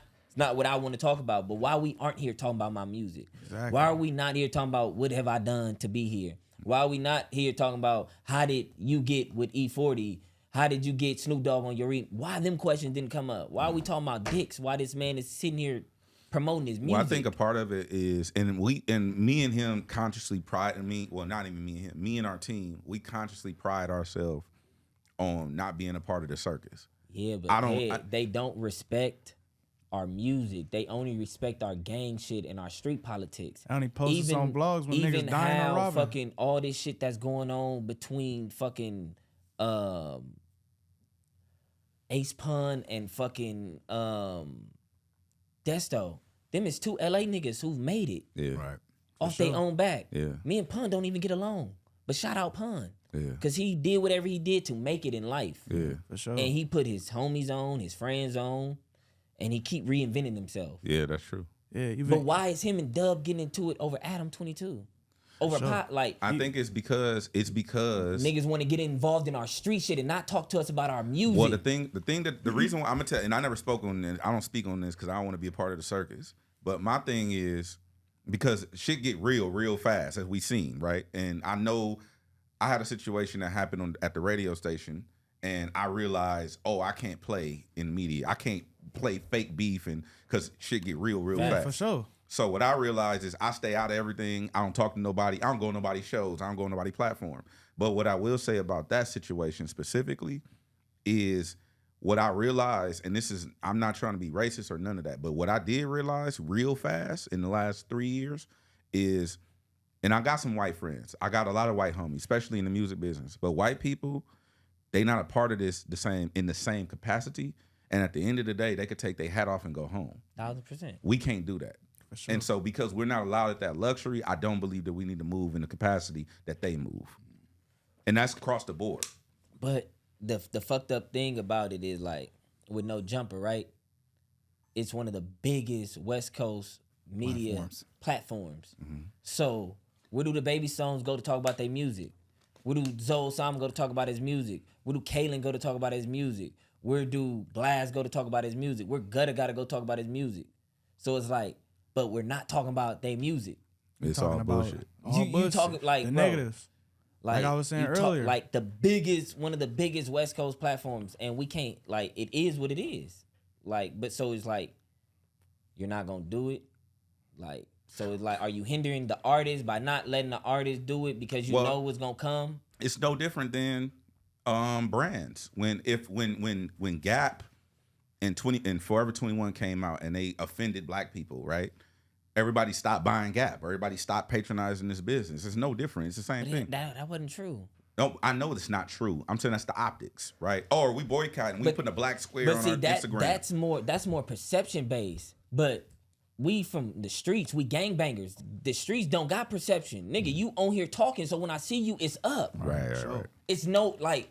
what I want to talk about. But why we aren't here talking about my music? Exactly. Why are we not here talking about what have I done to be here? Why are we not here talking about how did you get with E40? How did you get Snoop Dogg on your Why them questions didn't come up? Why are we talking about dicks? Why this man is sitting here promoting his music? Well, I think a part of it is, and me and him consciously pride, not even me and him, me and our team, we consciously pride ourselves on not being a part of the circus. Yeah, but they don't respect our music. They only respect our gang shit and our street politics. I only post this on blogs when niggas dying or robbing. Fucking all this shit that's going on between fucking Ace Pun and fucking Desto. Them is 2 LA niggas who've made it. Yeah. Right. Off their own back. Yeah. Me and Pun don't even get along. But shout out Pun. Yeah. Cause he did whatever he did to make it in life. Yeah. For sure. And he put his homies on, his friends on, and he keep reinventing himself. Yeah, that's true. Yeah, even, But why is him and Dub getting into it over Adam 22? Over pop, like I think it's because niggas want to get involved in our street shit and not talk to us about our music. well, the reason why I'm gonna tell, and I never spoke on this, I don't speak on this because I don't want to be a part of the circus. But my thing is because shit get real fast, as we seen, right? And I know I had a situation that happened at the radio station, and I realized, oh, I can't play in media. I can't play fake beef, and because shit get real fast. for sure. So what I realized is I stay out of everything. I don't talk to nobody. I don't go to nobody's shows. I don't go to nobody's platform. But what I will say about that situation specifically is what I realized, and this is, I'm not trying to be racist or none of that, but what I did realize real fast in the last 3 years is, and I got some white friends. I got a lot of white homies, especially in the music business. But white people, they not a part of this in the same capacity. And at the end of the day, they could take their hat off and go home. 1000%. We can't do that. Sure. And so because we're not allowed at that luxury, I don't believe that we need to move in the capacity that they move. And that's across the board. But the fucked up thing about it is, like, with No Jumper, right? It's one of the biggest West Coast media platforms. Mm-hmm. So where do the Baby Stones go to talk about their music? Where do Zoe Simon go to talk about his music? Where do Kalen go to talk about his music? Where do Blast go to talk about his music? Where Gudda got to go talk about his music? So it's like, but we're not talking about their music. It's all bullshit. You talking like the bro, negatives. Like I was saying earlier. Like one of the biggest West Coast platforms, and we can't, like, it is what it is. Like, but so it's like, you're not gonna do it. Like, so it's like, are you hindering the artist by not letting the artist do it because you know what's gonna come? It's no different than brands. When Gap and Forever 21 came out and they offended black people, right? Everybody stopped buying Gap. Everybody stopped patronizing this business. It's no different. It's the same thing. That wasn't true. No, I know it's not true. I'm saying that's the optics, right? Or we boycotting. We putting a black square on our Instagram. That's more perception based. But we from the streets, we gangbangers. The streets don't got perception. Nigga, you on here talking, so when I see you, it's up. Right. It's no, like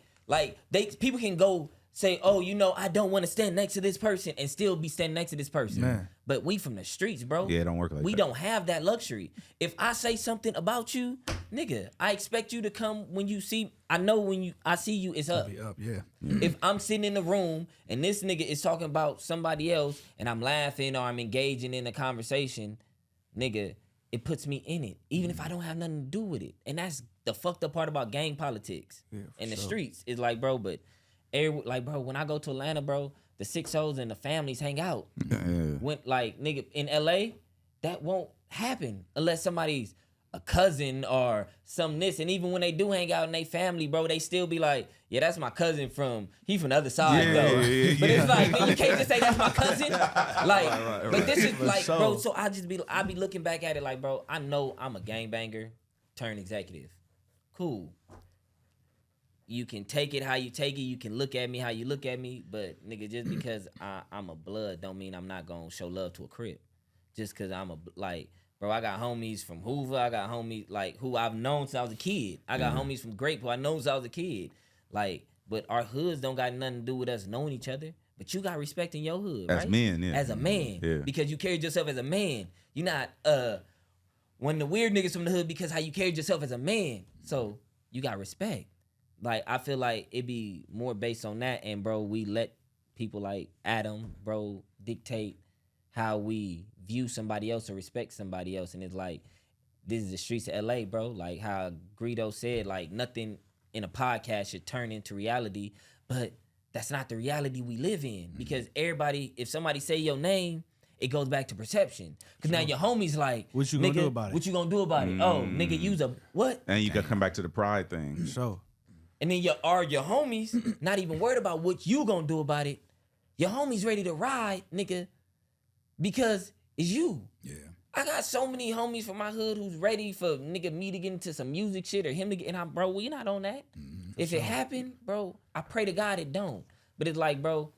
people can go say, oh, you know, I don't want to stand next to this person and still be standing next to this person. Man. But we from the streets, bro. Yeah, it don't work like that. We don't have that luxury. If I say something about you, nigga, I expect you to come when you see, I know when I see you, it's up. Be up, yeah. If I'm sitting in the room and this nigga is talking about somebody else and I'm laughing or I'm engaging in a conversation, nigga, it puts me in it, even if I don't have nothing to do with it. And that's the fucked up part about gang politics in the streets. It's like, bro, but bro, when I go to Atlanta, bro, the 6-0s and the families hang out. Yeah. When, like, nigga, in LA, that won't happen unless somebody's a cousin or some this. And even when they do hang out in their family, bro, they still be like, yeah, that's my cousin he from the other side, though. But it's like, man, you can't just say that's my cousin. Like, but this is like, bro, so I be looking back at it like, bro, I know I'm a gangbanger turned executive. Cool. You can take it how you take it. You can look at me how you look at me. But, nigga, just because I'm a blood don't mean I'm not going to show love to a Crip. Just because bro, I got homies from Hoover. I got homies, like, who I've known since I was a kid. I got homies from Grape who I know since I was a kid. Like, but our hoods don't got nothing to do with us knowing each other. But you got respect in your hood, right? As men, yeah. As a man. Yeah. Because you carried yourself as a man. You're not one of the weird niggas from the hood because how you carried yourself as a man. So, you got respect. Like, I feel like it be more based on that. And, bro, we let people like Adam, bro, dictate how we view somebody else or respect somebody else. And it's like, this is the streets of LA, bro. Like how Greedo said, like, nothing in a podcast should turn into reality. But that's not the reality we live in. Because everybody, if somebody say your name, it goes back to perception. Because now your homies like, what you gonna do about it? What you gonna do about it? Oh, nigga, use a what? And you gotta come back to the pride thing. So. And then your homies not even worried about what you gonna do about it. Your homies ready to ride, nigga. because it's you. Yeah. I got so many homies from my hood who's ready for nigga me to get into some music shit or him to get, and I'm, bro, we not on that. If it happen, bro, I pray to God it don't. But it's like, bro,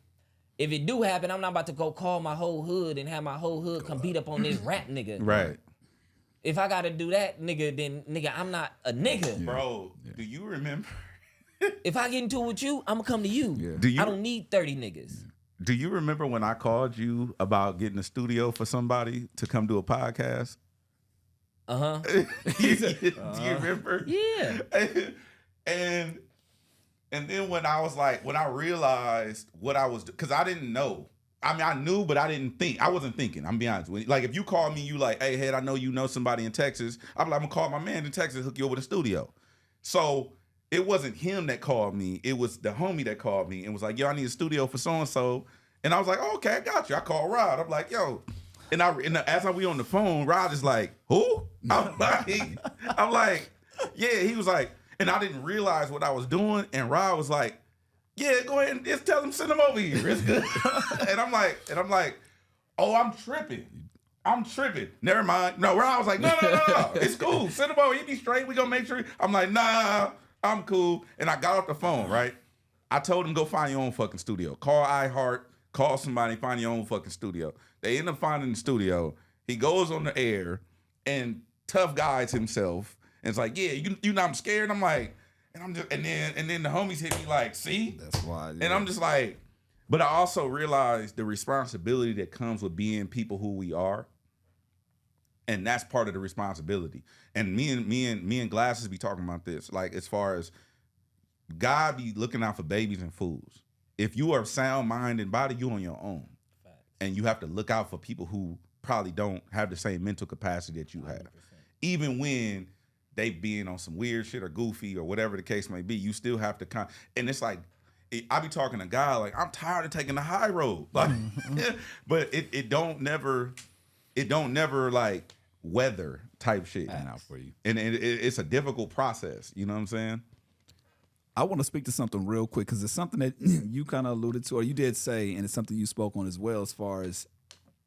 if it do happen, I'm not about to go call my whole hood and have my whole hood come beat up on this rap nigga. Right. If I gotta do that, nigga, then nigga, I'm not a nigga. Bro, do you remember? If I get into it with you, I'm gonna come to you. Yeah. Do you I don't need 30 niggas. Do you remember when I called you about getting a studio for somebody to come do a podcast? Uh-huh. Do you remember? Yeah. And then when I realized what I was, because I didn't know. I mean, I knew, but I didn't think. I wasn't thinking. I'm be honest with you. Like, if you call me, you like, hey, Head, I know you know somebody in Texas. I'm like, I'm gonna call my man in Texas, hook you over the studio. So it wasn't him that called me. It was the homie that called me and was like, yo, I need a studio for so-and-so. And I was like, oh, okay, I got you. I called Rod. I'm like, yo. And as we on the phone, Rod is like, who? I'm like, yeah. He was like, and I didn't realize what I was doing. And Rod was like, yeah, go ahead and just tell him, send him over here. It's good. and I'm like, oh, I'm tripping. Never mind. No, Rod was like, no. It's cool. Send him over. He be straight. We gonna make sure. I'm like, nah, I'm cool. And I got off the phone, right? I told him, go find your own fucking studio. Call iHeart. Call somebody, find your own fucking studio. They end up finding the studio. He goes on the air and tough guys himself. And it's like, yeah, you know I'm scared. I'm like, and then the homies hit me like, see? That's why. Yeah. And I'm just like, but I also realized the responsibility that comes with being people who we are. And that's part of the responsibility. And me and Glasses be talking about this. Like, as far as God be looking out for babies and fools. If you are sound mind and body, you on your own. Facts. And you have to look out for people who probably don't have the same mental capacity that you have. 100%. Even when they being on some weird shit or goofy or whatever the case may be, you still have to and it's like, I be talking to God like, I'm tired of taking the high road. Like, but it don't never like weather type shit. Out for you. And it's a difficult process. You know what I'm saying? I want to speak to something real quick because it's something that you kind of alluded to, or you did say, and it's something you spoke on as well, as far as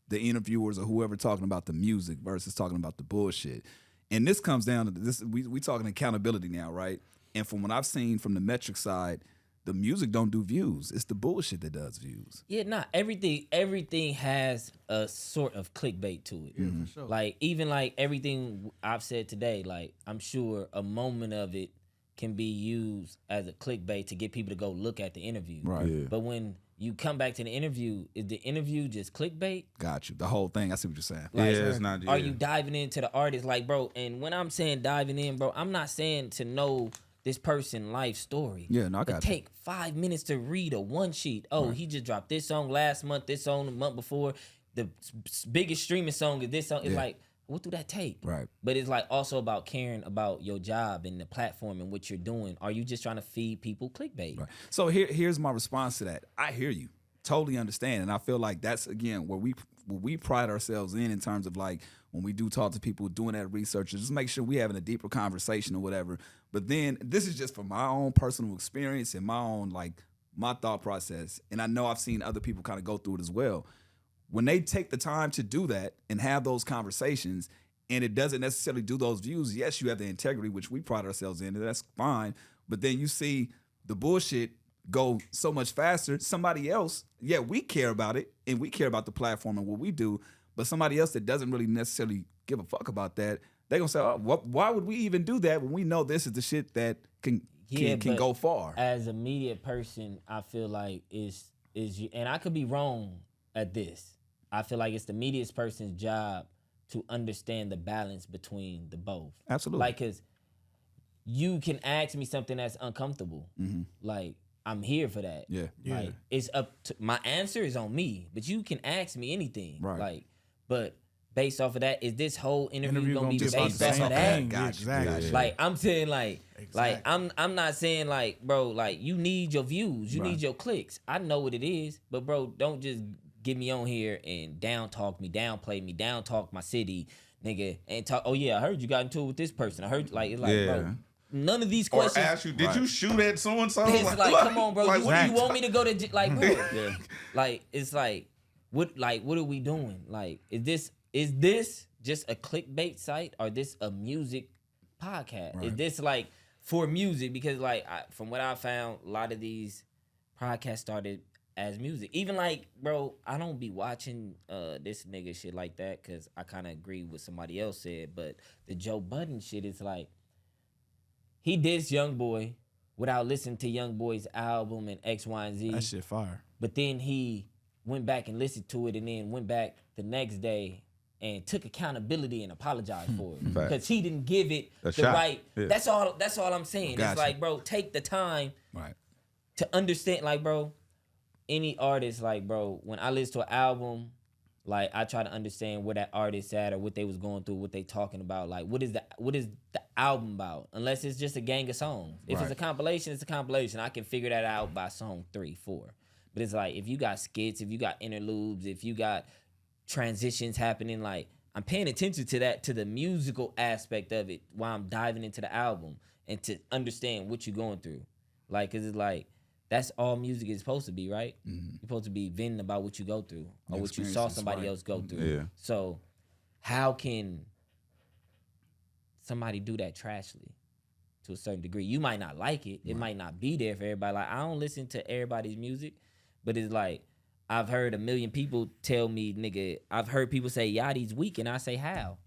the interviewers or whoever talking about the music versus talking about the bullshit. And this comes down to this. We talking accountability now, right? And from what I've seen from the metric side, the music don't do views. It's the bullshit that does views. Yeah, everything has a sort of clickbait to it. Yeah, for sure. Like, even like everything I've said today, like, I'm sure a moment of it can be used as a clickbait to get people to go look at the interview. Right. Yeah. But when you come back to the interview, is the interview just clickbait? Got you. The whole thing. I see what you're saying. Like, yeah, it's not. Yeah. Are you diving into the artist? Like, bro, and when I'm saying diving in, bro, I'm not saying to know this person's life story. Yeah, no, I got you. Take 5 minutes to read a one sheet. Oh, he just dropped this song last month, this song the month before. The biggest streaming song is this song. It's like, what do that take? Right. But it's like also about caring about your job and the platform and what you're doing. Are you just trying to feed people clickbait? Right. So here's my response to that. I hear you. Totally understand. And I feel like that's, again, where we pride ourselves in terms of, like, when we do talk to people doing that research, just make sure we having a deeper conversation or whatever. But then this is just from my own personal experience and my own, like, my thought process. And I know I've seen other people kind of go through it as well. When they take the time to do that and have those conversations, and it doesn't necessarily do those views, yes, you have the integrity, which we pride ourselves in, and that's fine. But then you see the bullshit go so much faster. Somebody else, yeah, we care about it, and we care about the platform and what we do, but somebody else that doesn't really necessarily give a fuck about that, they're going to say, oh, why would we even do that when we know this is the shit that can go far? As a media person, I feel like is and I could be wrong at this. I feel like it's the media person's job to understand the balance between the both. Absolutely. Like, because you can ask me something that's uncomfortable. Mm-hmm. Like, I'm here for that. Yeah. Like, it's up to, my answer is on me, but you can ask me anything. Right. Like, but based off of that, is this whole interview gonna be based about off the of same that? thing. Exactly. Like, I'm saying, like, Exactly. like I'm not saying, like, bro, like, you need your views, you need your clicks. I know what it is, but bro, don't just get me on here and down talk me, downplay me, down talk my city, nigga, and talk. Oh yeah, I heard you got into it with this person. I heard, like, it's like, bro, none of these questions. Or ask you, did you shoot at so and so? It's like, come on, bro. Like, You want me to go to like, bro? Yeah. Like, it's like, what are we doing? Like, is this just a clickbait site or this a music podcast? Right. Is this like for music? Because like from what I found, a lot of these podcasts started as music. Even like, bro, I don't be watching this nigga shit like that because I kind of agree with somebody else said. But the Joe Budden shit is like, he dissed YoungBoy without listening to YoungBoy's album and X, Y, and Z. That shit fire. But then he went back and listened to it and then went back the next day and took accountability and apologized for it. Because he didn't give it the shot. right. Yeah. That's all I'm saying. Gotcha. It's like, bro, take the time Right. to understand, like, bro, any artist, like, bro, when I listen to an album, like, I try to understand where that artist at or what they was going through, what they talking about. Like, what is the album about? Unless it's just a gang of songs. If it's a compilation, it's a compilation. I can figure that out by song 3, 4. But it's like, if you got skits, if you got interludes, if you got transitions happening, like, I'm paying attention to that, to the musical aspect of it while I'm diving into the album and to understand what you're going through. Like, because it's like, that's all music is supposed to be, right? Mm-hmm. You're supposed to be venting about what you go through or what you saw Experiences, somebody right. else go through. Yeah. So how can somebody do that trashly to a certain degree? You might not like it. It might not be there for everybody. Like, I don't listen to everybody's music, but it's like, I've heard a million people tell me, nigga, I've heard people say Yachty's weak, and I say, how?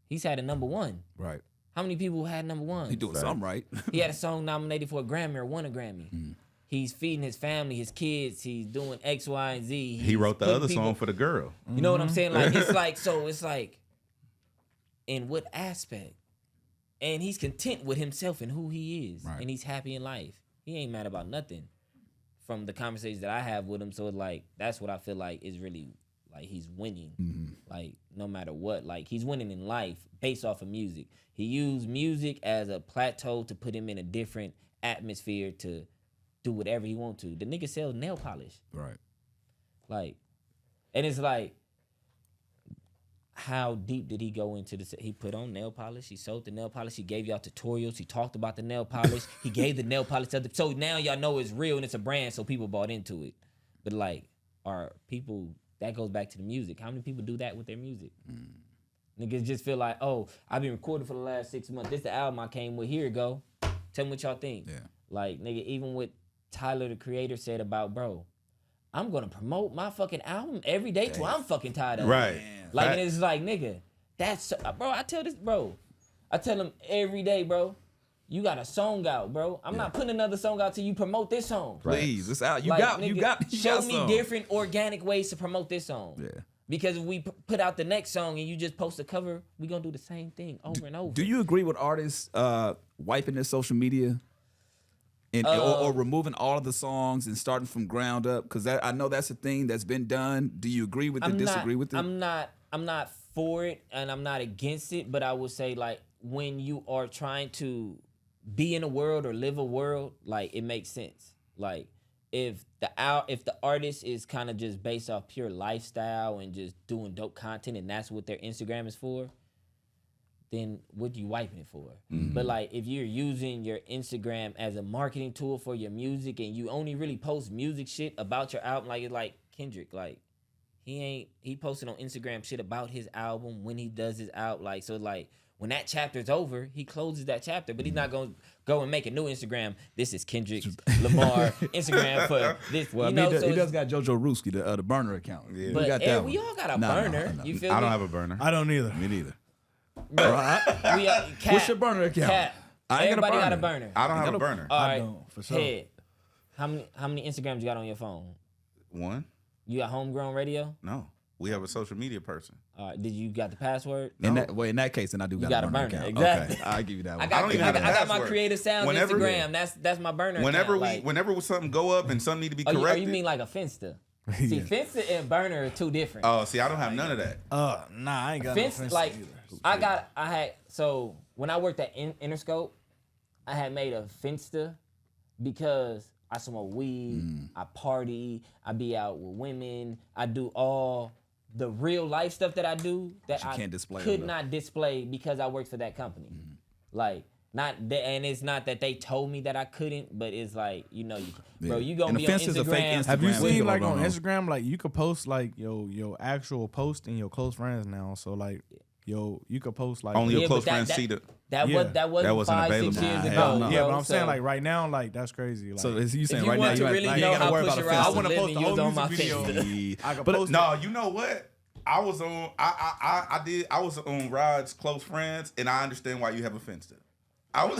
He's had a #1. Right. How many people had #1? He doing something right. He had a song nominated for a Grammy or won a Grammy. He's feeding his family, his kids. He's doing X, Y, and Z. He wrote the putting other people- song for the girl. You know what I'm saying? Like, it's like, so it's like, in what aspect? And he's content with himself and who he is. Right. And he's happy in life. He ain't mad about nothing from the conversations that I have with him. So it's like, that's what I feel like is really, like, he's winning. Like, no matter what. Like, he's winning in life based off of music. He used music as a plateau to put him in a different atmosphere to do whatever he want to. The nigga sells nail polish. Right. Like, and it's like, how deep did he go into this? He put on nail polish. He sold the nail polish. He gave y'all tutorials. He talked about the nail polish. He gave the nail polish to so now y'all know it's real and it's a brand, so people bought into it. But like, are people, that goes back to the music. How many people do that with their music? Niggas just feel like, oh, I've been recording for the last 6 months. This the album I came with. Here it go. Tell me what y'all think. Yeah. Like, nigga, even what Tyler, the creator, said about, bro, I'm gonna promote my fucking album every day till I'm fucking tired of it. Right. Like, and it's like, nigga, that's, bro, I tell him every day, bro, you got a song out, bro. I'm not putting another song out till you promote this song. Please, it's out. You Like, got nigga, show me some. different organic ways to promote this song. Yeah. Because if we put out the next song and you just post a cover, we gonna do the same thing over and over. Do you agree with artists wiping their social media and or removing all of the songs and starting from ground up? Because I know that's a thing that's been done. Do you agree with it? Disagree with it? I'm not for it and I'm not against it, but I would say, like, when you are trying to be in a world or live a world, like, it makes sense. Like, if the artist is kind of just based off pure lifestyle and just doing dope content and that's what their Instagram is for, then what you wiping it for? But like, if you're using your Instagram as a marketing tool for your music and you only really post music shit about your album, like, it's like Kendrick, like, he posted on Instagram shit about his album when he does his out, like, so like, when that chapter's over, he closes that chapter, but he's not gonna go and make a new Instagram. This is Kendrick Lamar Instagram for this. Well, you know, he so does got JoJo Ruski, the burner account. Yeah. but we got that we one. all got a No, burner. no. You feel I me? don't have a burner. I don't either. Me neither. What's your burner account? I ain't everybody got a burner. I don't have a burner. All I right, don't, for sure. Head. How many Instagrams you got on your phone? One? You got Homegrown Radio? No. We have a social media person. Did you got the password? In that case, then I do got a burner account. Exactly. Okay, I'll give you that one. I got, don't even I have got, a I got my password. Creative Sounds Whenever- Instagram. That's my burner. Whenever account. whenever something go up and something need to be Oh, corrected. you mean like a Finsta? See, Yeah. Finsta and burner are two different. Oh, see, I don't have none of that. Nah, I ain't got no Finsta, offense like, either. so when I worked at Interscope, I had made a Finsta because I smoke weed, I party, I be out with women, I do all the real life stuff that I do that you I can't display could on not display because I worked for that company. Like, And it's not that they told me that I couldn't, but it's like, bro, you gonna And be on offense is a fake Instagram. Instagram. Have you We seen don't like know. on Instagram, like you could post like your actual post in your close friends now. So like you could post like Only your Yeah, close but friends see the. That Yeah. wasn't That wasn't 5-6 available. years Nah, ago. hell no. yeah, but bro, I'm saying so like right now, like that's crazy. Like, So is you saying if you right now want you to really ain't know gotta how worry about Pusha offense? Rise I was wanna post living, the you was whole on my music video. Facebook. I could But post no, you know what? I was on Rod's close friends, and I understand why you have offense to them. I was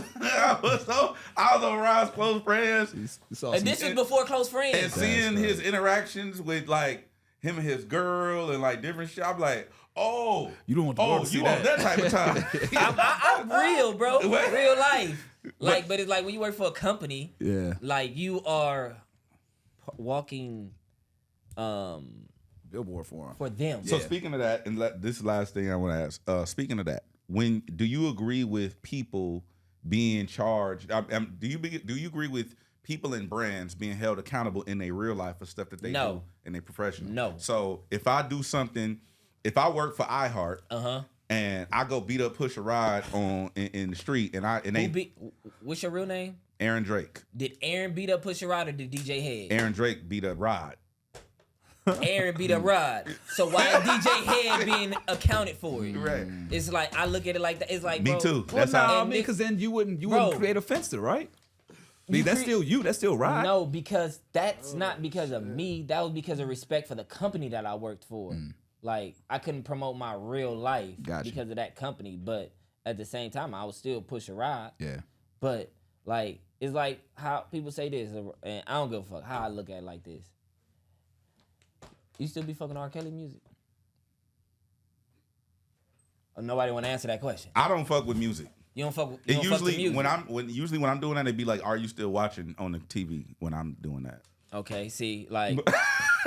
on Rod's close friends, And this was before close friends. and seeing his interactions with like him and his girl and like different shit. I'm like, oh, You don't want the world to see you want that type of time? I'm real, bro. What? Real life. Like, but it's like when you work for a company, Yeah. like you are walking Billboard for him. for them. So speaking of that, and this is the last thing I want to ask. Speaking of that, do you agree with people being charged? Do you agree with people and brands being held accountable in their real life for stuff that they do in their professional? No. So if I do something, if I work for iHeart, and I go beat up Pusha Ride in the street, What's your real name? Aaron Drake. Did Aaron beat up Pusha Rod or did DJ Head? Aaron Drake beat up Rod. Aaron beat up Rod. So why is DJ Head being accounted for it? Right. It's like I look at it like that. It's like, Me bro, too. Well, That's no, how. I mean, because then you wouldn't Bro. create offense to, right? I mean, that's still you. That's still right. No, because that's not because of me. That was because of respect for the company that I worked for. Like I couldn't promote my real life Gotcha. because of that company, but at the same time, I was still push a ride. Yeah. But like it's like how people say this, and I don't give a fuck how I look at it like this. You still be fucking R. Kelly music? Or nobody want to answer that question. I don't fuck with music. You don't fuck with It fuck with usually music. when I'm doing that, it'd be like, "Are you still watching on the TV when I'm doing that?" Okay, see, like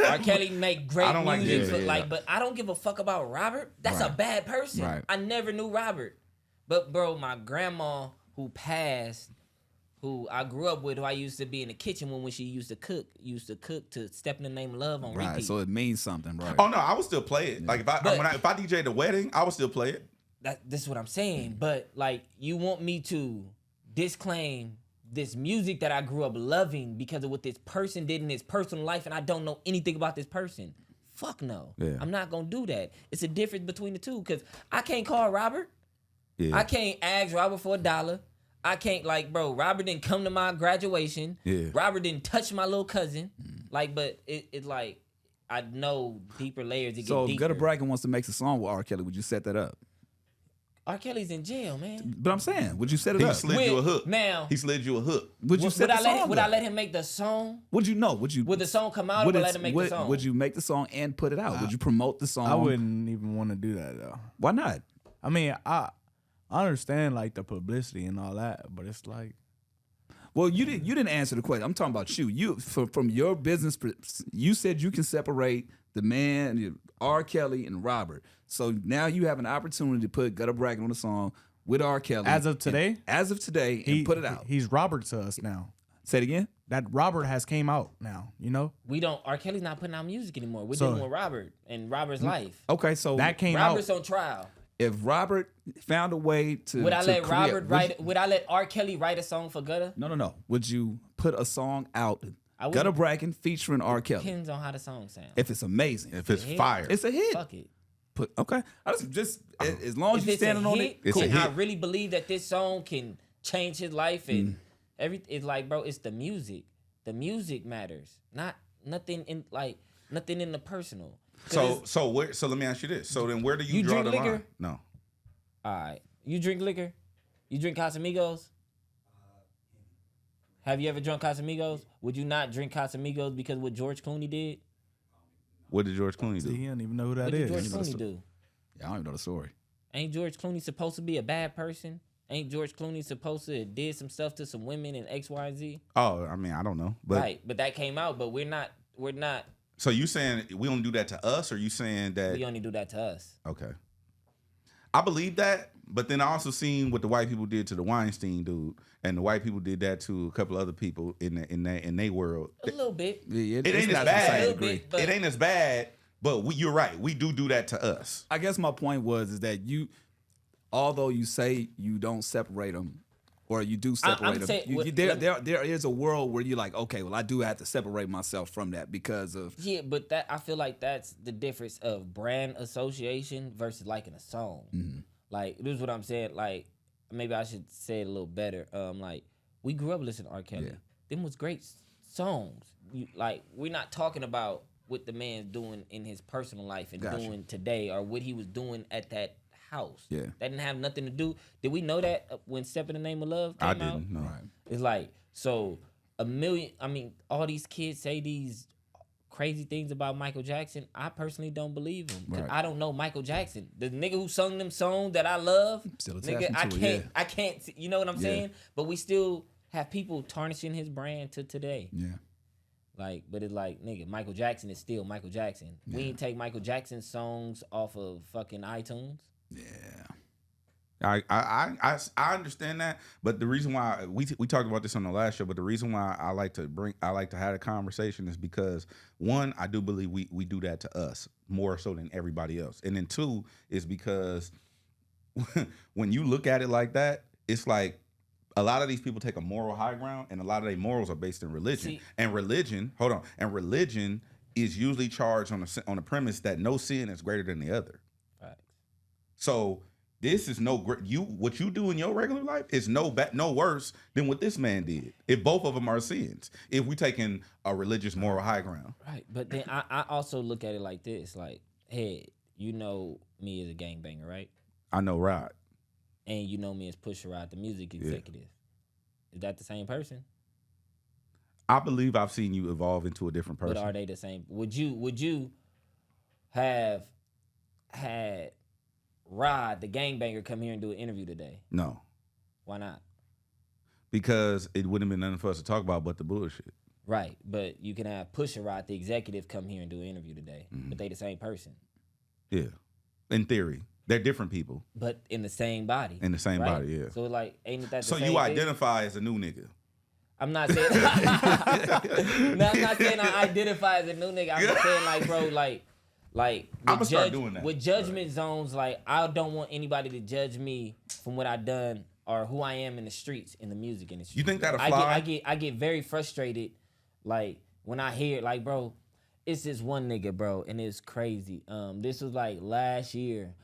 R. Kelly make great I don't like music, that. like, but I don't give a fuck about Robert. That's a Right. bad person. Right. I never knew Robert, but bro, my grandma who passed, who I grew up with, who I used to be in the kitchen when she used to cook to Step in the Name of Love on Right. repeat. So it means something, right? Oh no, I would still play it. Like if I DJ the wedding, I would still play it. This is what I'm saying. But like, you want me to disclaim this music that I grew up loving because of what this person did in his personal life, and I don't know anything about this person? Fuck no. Yeah. I'm not gonna do that. It's a difference between the two, because I can't call Robert. Yeah. I can't ask Robert for $1. I can't, like, bro, Robert didn't come to my graduation. Yeah. Robert didn't touch my little cousin. Like, but it's like, I know deeper layers. It So get if deeper. Gudda Brvckin wants to make a song with R. Kelly, would you set that up? R. Kelly's in jail, man. But I'm saying, would you set it He up? slid you a hook. Now, He slid you a hook. Would you set the song would I up? let him make the song? Would you know? Would you? Would the song come out, or would I let him make the song? Would you make the song and put it out? Would you promote the song? I wouldn't even want to do that though. Why not? I mean, I understand like the publicity and all that, but it's like Well, you didn't answer the question. I'm talking about you. From your business, you said you can separate the man, R. Kelly, and Robert. So now you have an opportunity to put Gudda Brvckin on the song with R. Kelly As of today? As of today, and put it out. He's Robert to us now. Say it again. That Robert has came out now. You know R. Kelly's not putting out music anymore. We're So- dealing with Robert and Robert's life. Okay, so that came Robert's out. on trial. if Robert found a way to, Would I to let create- Robert write? Would I let R. Kelly write a song for Gudda? No. Would you put a song out, I would. Gudda Brvckin featuring R. Kelly? Depends on how the song sounds. If it's amazing, If it's hit. fire, it's a hit. Fuck it. Put okay. I just as long as If you it's a standing on hit, it. It's a and I hit. really believe that this song can change his life and it's like, bro, it's the music. The music matters, not nothing in the personal. 'Cause so let me ask you this. So then where do you You draw drink the line? liquor? No. all right, you drink liquor? You drink Casamigos? Have you ever drunk Casamigos? Would you not drink Casamigos because what George Clooney did? What did George Clooney He do? don't even know who that What did is. George You know Clooney the- do? Yeah, I don't even know the story. Ain't George Clooney supposed to be a bad person? Ain't George Clooney supposed to have did some stuff to some women and X, Y, and Z? Oh, I mean, I don't know. But Right, but that came out. But we're not. so you saying we don't do that to us, or you saying that? We only do that to us. Okay. I believe that, but then I also seen what the white people did to the Weinstein dude, and the white people did that to a couple other people in their world. A little bit. Yeah, It it's ain't not as to the same bad. Little degree. bit, but It ain't as bad, but you're right. We do that to us. I guess my point is that although you say you don't separate them, Or you do separate them. saying, There is a world where you're like, okay, well, I do have to separate myself from that because of. Yeah, but that I feel like that's the difference of brand association versus liking a song. Like, this is what I'm saying. Like, maybe I should say it a little better. Like, we grew up listening to R. Kelly. Yeah. Them was great songs. Like, we're not talking about what the man's doing in his personal life and doing today, or what he was doing at that house. Yeah. That didn't have nothing to do. Did we know that when Step in the Name of Love came out? I didn't know. Right. It's like, so all these kids say these crazy things about Michael Jackson. I personally don't believe them. Cause Right. I don't know Michael Jackson. The nigga who sung them songs that I love, Still nigga, attaching to it, I can't, you know what I'm saying? But we still have people tarnishing his brand to today. Yeah. Like, but it's like, nigga, Michael Jackson is still Michael Jackson. We ain't take Michael Jackson's songs off of fucking iTunes. Yeah. I understand that, but the reason why we talked about this on the last show, but the reason why I like to have a conversation is because, one, I do believe we do that to us more so than everybody else, and then two is because when you look at it like that, it's like a lot of these people take a moral high ground, and a lot of their morals are based in religion. And religion is usually charged on the premise that no sin is greater than the other. Right. So this is what you do in your regular life is no worse than what this man did. If both of them are sins, if we taking a religious moral high ground. Right. But then I also look at it like this, like, hey, you know me as a gangbanger, right? I know, Rod. And you know me as Pusha Rod, the music executive. Is that the same person? I believe I've seen you evolve into a different person. But are they the same? Would you have had Rod, the gangbanger, come here and do an interview today? No. Why not? Because it wouldn't have been nothing for us to talk about but the bullshit. Right. But you can have Pusha Rod, the executive, come here and do an interview today. But they the same person. Yeah. In theory. They're different people. But in the same body. In the same right? body, yeah. So like, ain't that the so same you thing? identify as a new nigga. I'm not saying no, I'm not saying I identify as a new nigga. I'm just saying like, bro, like I'm gonna start doing that. With judgment zones, like I don't want anybody to judge me from what I've done or who I am in the streets, in the music industry. You think that'll fly? I get very frustrated, like when I hear like, bro, it's this one nigga, bro, and it's crazy. This was like last year.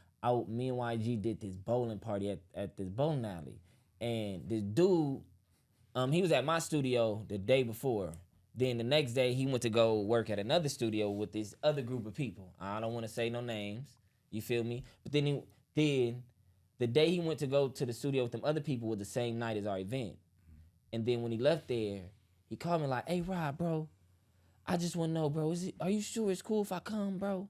Me and YG did this bowling party at this bowling alley, and this dude, he was at my studio the day before. Then the next day he went to go work at another studio with this other group of people. I don't want to say no names, you feel me? But then the day he went to go to the studio with them other people was the same night as our event. And then when he left there, he called me like, "Hey Rob, bro, I just want to know, bro, are you sure it's cool if I come, bro?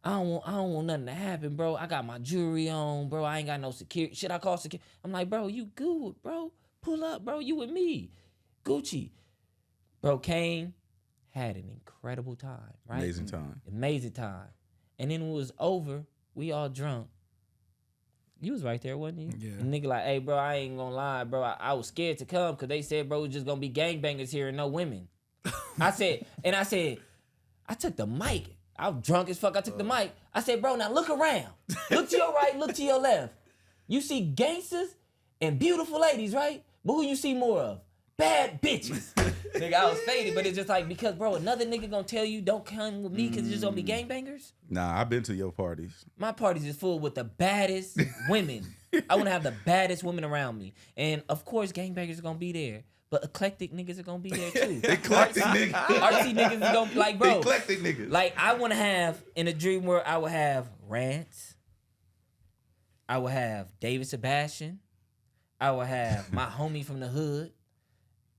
I don't want nothing to happen, bro. I got my jewelry on, bro. I ain't got no security. Should I call security?" I'm like, "Bro, you good, bro. Pull up, bro. You with me. Gucci." Bro came, had an incredible time, right? Amazing time. And then when it was over, we all drunk. You was right there, wasn't you? Yeah. And nigga like, "Hey, bro, I ain't gonna lie, bro. I was scared to come because they said, bro, it's just gonna be gangbangers here and no women." I said, I took the mic. I was drunk as fuck. I took the mic. I said, "Bro, now look around. Look to your right, look to your left. You see gangsters and beautiful ladies, right? But who you see more of? Bad bitches." Nigga, I was faded, but it's just like, because, bro, another nigga gonna tell you don't come with me because it's just gonna be gangbangers? Nah, I've been to your parties. My parties is full with the baddest women. I wanna have the baddest women around me. And of course, gangbangers are gonna be there. But eclectic niggas are gonna be there too. Eclectic niggas. Artsy niggas is gonna be like, bro. Eclectic niggas. Like, I wanna have, in a dream world, I would have Rance. I would have David Sebastian. I would have my homie from the hood.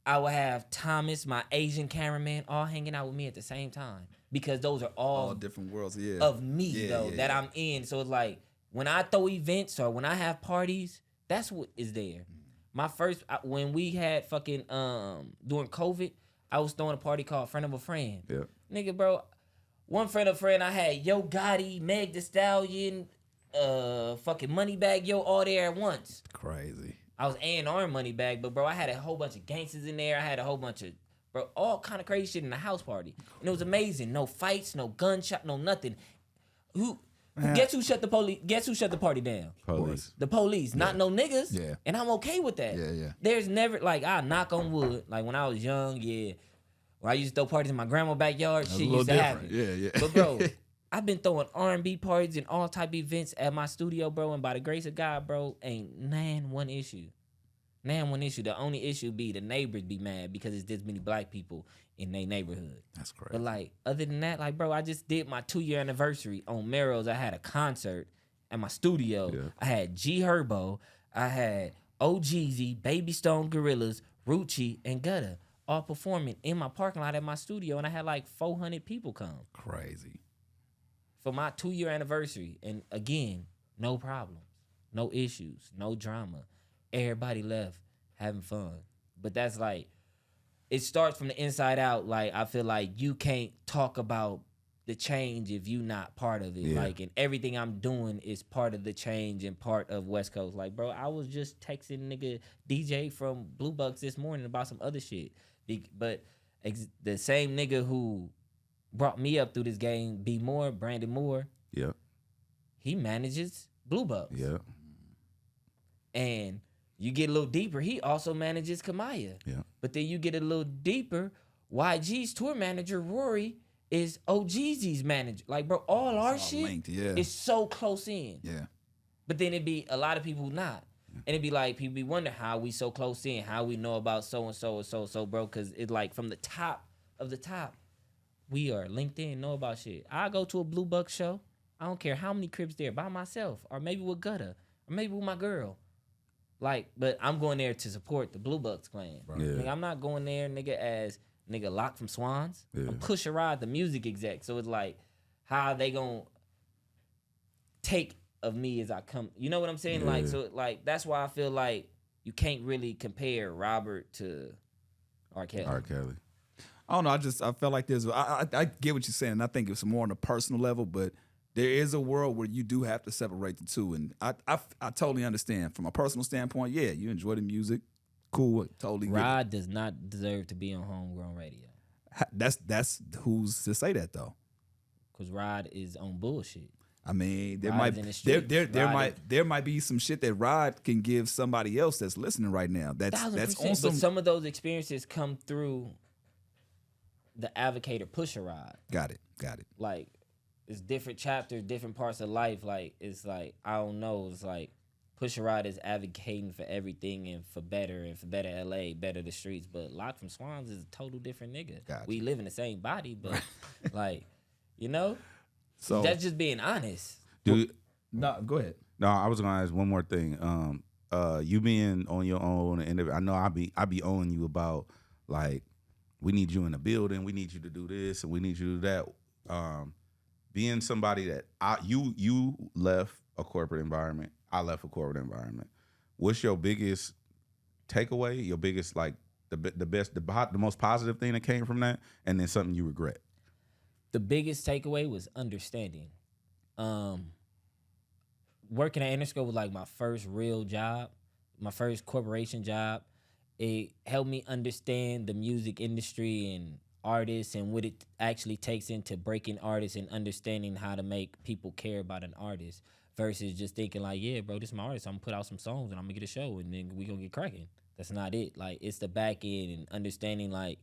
I would have Thomas, my Asian cameraman, all hanging out with me at the same time. Because those are all different worlds, yeah. of me, that I'm in. So it's like, when I throw events or when I have parties, that's what is there. My first, when we had fucking, during COVID, I was throwing a party called Friend of a Friend. Yeah. Nigga, bro, one friend of a friend, I had Yo Gotti, Meg Thee Stallion, fucking Moneybag Yo all there at once. Crazy. I was A&R Moneybag, but bro, I had a whole bunch of gangsters in there. I had a whole bunch of, bro, all kind of crazy shit in the house party. And it was amazing. No fights, no gunshot, no nothing. Guess who shut the police? Guess who shut the party down? Police. The police, not no niggas. Yeah. And I'm okay with that. Yeah. There's never like I knock on wood. Like when I was young, when I used to throw parties in my grandma's backyard, shit used to happen. Yeah. But bro, I've been throwing R&B parties and all type of events at my studio, bro. And by the grace of God, bro, ain't one issue. The only issue be the neighbors be mad because it's this many black people in their neighborhood. That's crazy. But like other than that, like bro, I just did my 2-year anniversary on Melrose. I had a concert at my studio. Yeah. I had G Herbo, I had OGZ, Baby Stone Gorillas, Rucci, and Gudda all performing in my parking lot at my studio, and I had like 400 people come Crazy. for my 2-year anniversary. And again, no problems, no issues, no drama. Everybody left having fun. But that's like, it starts from the inside out. Like, I feel like you can't talk about the change if you not part of it. Yeah. Like, and everything I'm doing is part of the change and part of West Coast. Like, bro, I was just texting nigga DJ from Blue Bucks this morning about some other shit. But the same nigga who brought me up through this game, Brandon Moore, Yeah. he manages Blue Bucks. Yeah. And you get a little deeper, he also manages Kamaya. Yeah. But then you get a little deeper, YG's tour manager, Rory, is OGZ's manager. Like, bro, all our shit linked, yeah. is so close in. Yeah. But then it'd be a lot of people not. And it'd be like, people be wondering how we so close in, how we know about so-and-so or so-so, bro. Because it's like from the top of the top, we are linked in, know about shit. I go to a Blue Buck show. I don't care how many cribs there, by myself, or maybe with Gudda, or maybe with my girl. Like, but I'm going there to support the Blue Bucks clan. Yeah. Nigga, I'm not going there, nigga, as nigga Lock from Swans. Yeah. I'm Pusha Rod, the music exec. So it's like, how they gonna take of me as I come? You know what I'm saying? Yeah. Like, so like that's why I feel like you can't really compare Robert to R. Kelly. R. Kelly. I don't know. I felt like I get what you're saying. And I think it's more on a personal level, but there is a world where you do have to separate the two. And I totally understand. From a personal standpoint, yeah, you enjoy the music. Cool. Totally get it. Rod does not deserve to be on homegrown radio. That's who's to say that though. Because Rod is on bullshit. I mean, there Rod might is in the streets. there might be some shit that Rod can give somebody else that's listening right now. That's 1,000%. on some. But some of those experiences come through the advocator Pusha Rod. Got it. Like, it's different chapters, different parts of life. Like, it's like, I don't know. It's like Pusha Rod is advocating for everything and for better LA, better the streets. But Lock from Swans is a total different nigga. Gotcha. We live in the same body, but like, you know, So that's just being honest. Dude, no, go ahead. no, I was gonna ask one more thing. You being on your own, and I know I be owing you about like, we need you in the building, we need you to do this, and we need you to do that. Being somebody that you left a corporate environment, I left a corporate environment. What's your biggest takeaway? Your biggest like the most positive thing that came from that, and then something you regret. The biggest takeaway was understanding. Working at Interscope was like my first real job, my first corporation job. It helped me understand the music industry and artists and what it actually takes into breaking artists and understanding how to make people care about an artist versus just thinking like, yeah, bro, this is my artist. I'm gonna put out some songs and I'm gonna get a show and then we gonna get cracking. That's not it. Like, it's the back end and understanding like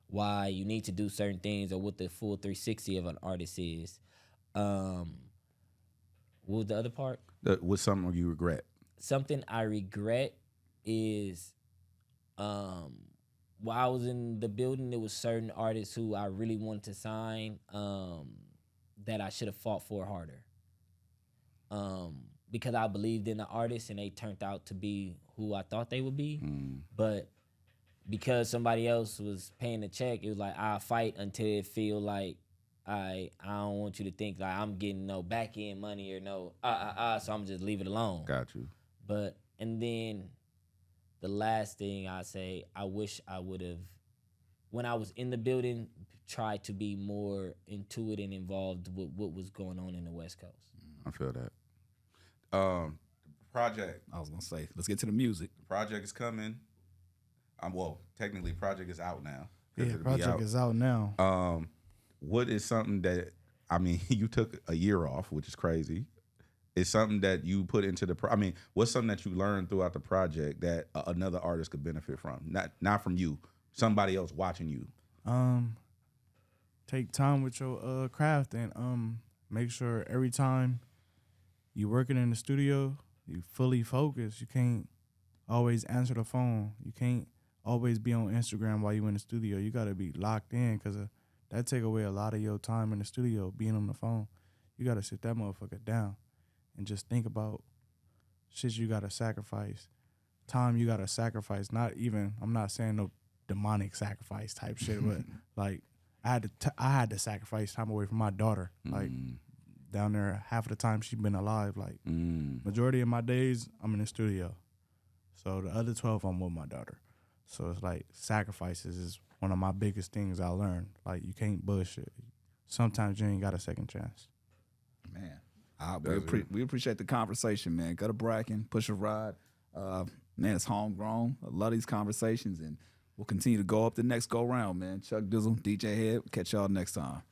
why you need to do certain things or what the full 360 of an artist is. What was the other part? What's something you regret? Something I regret is while I was in the building, there was certain artists who I really wanted to sign that I should have fought for harder. Because I believed in the artists and they turned out to be who I thought they would be. But because somebody else was paying the check, it was like, I'll fight until it feel like I don't want you to think like I'm getting no back end money or no so I'm just leave it alone. Got you. But and then the last thing I say, I wish I would have, when I was in the building, tried to be more into it and involved with what was going on in the West Coast. I feel that. Project. I was gonna say, let's get to the music. Project is coming. Well, technically, project is out now. Yeah, project is out now. What is something that I mean, you took a year off, which is crazy. It's something that you put into the. I mean, what's something that you learned throughout the project that another artist could benefit from? Not from you, somebody else watching you. Take time with your craft and make sure every time you working in the studio, you fully focus. You can't always answer the phone. You can't always be on Instagram while you in the studio. You gotta be locked in because that take away a lot of your time in the studio, being on the phone. You gotta sit that motherfucker down and just think about shit you gotta sacrifice, time you gotta sacrifice. I'm not saying no demonic sacrifice type shit, but like I had to sacrifice time away from my daughter. Like down there, half of the time she's been alive. Like majority of my days, I'm in the studio. So the other 12, I'm with my daughter. So it's like sacrifices is one of my biggest things I learned. Like you can't bullshit. Sometimes you ain't got a second chance. Man, we appreciate the conversation, man. Gudda Brvckin, Pusha Rod. Man, it's homegrown. I love these conversations, and we'll continue to go up the next go round, man. Chuck Dizzle, DJ Head. Catch y'all next time.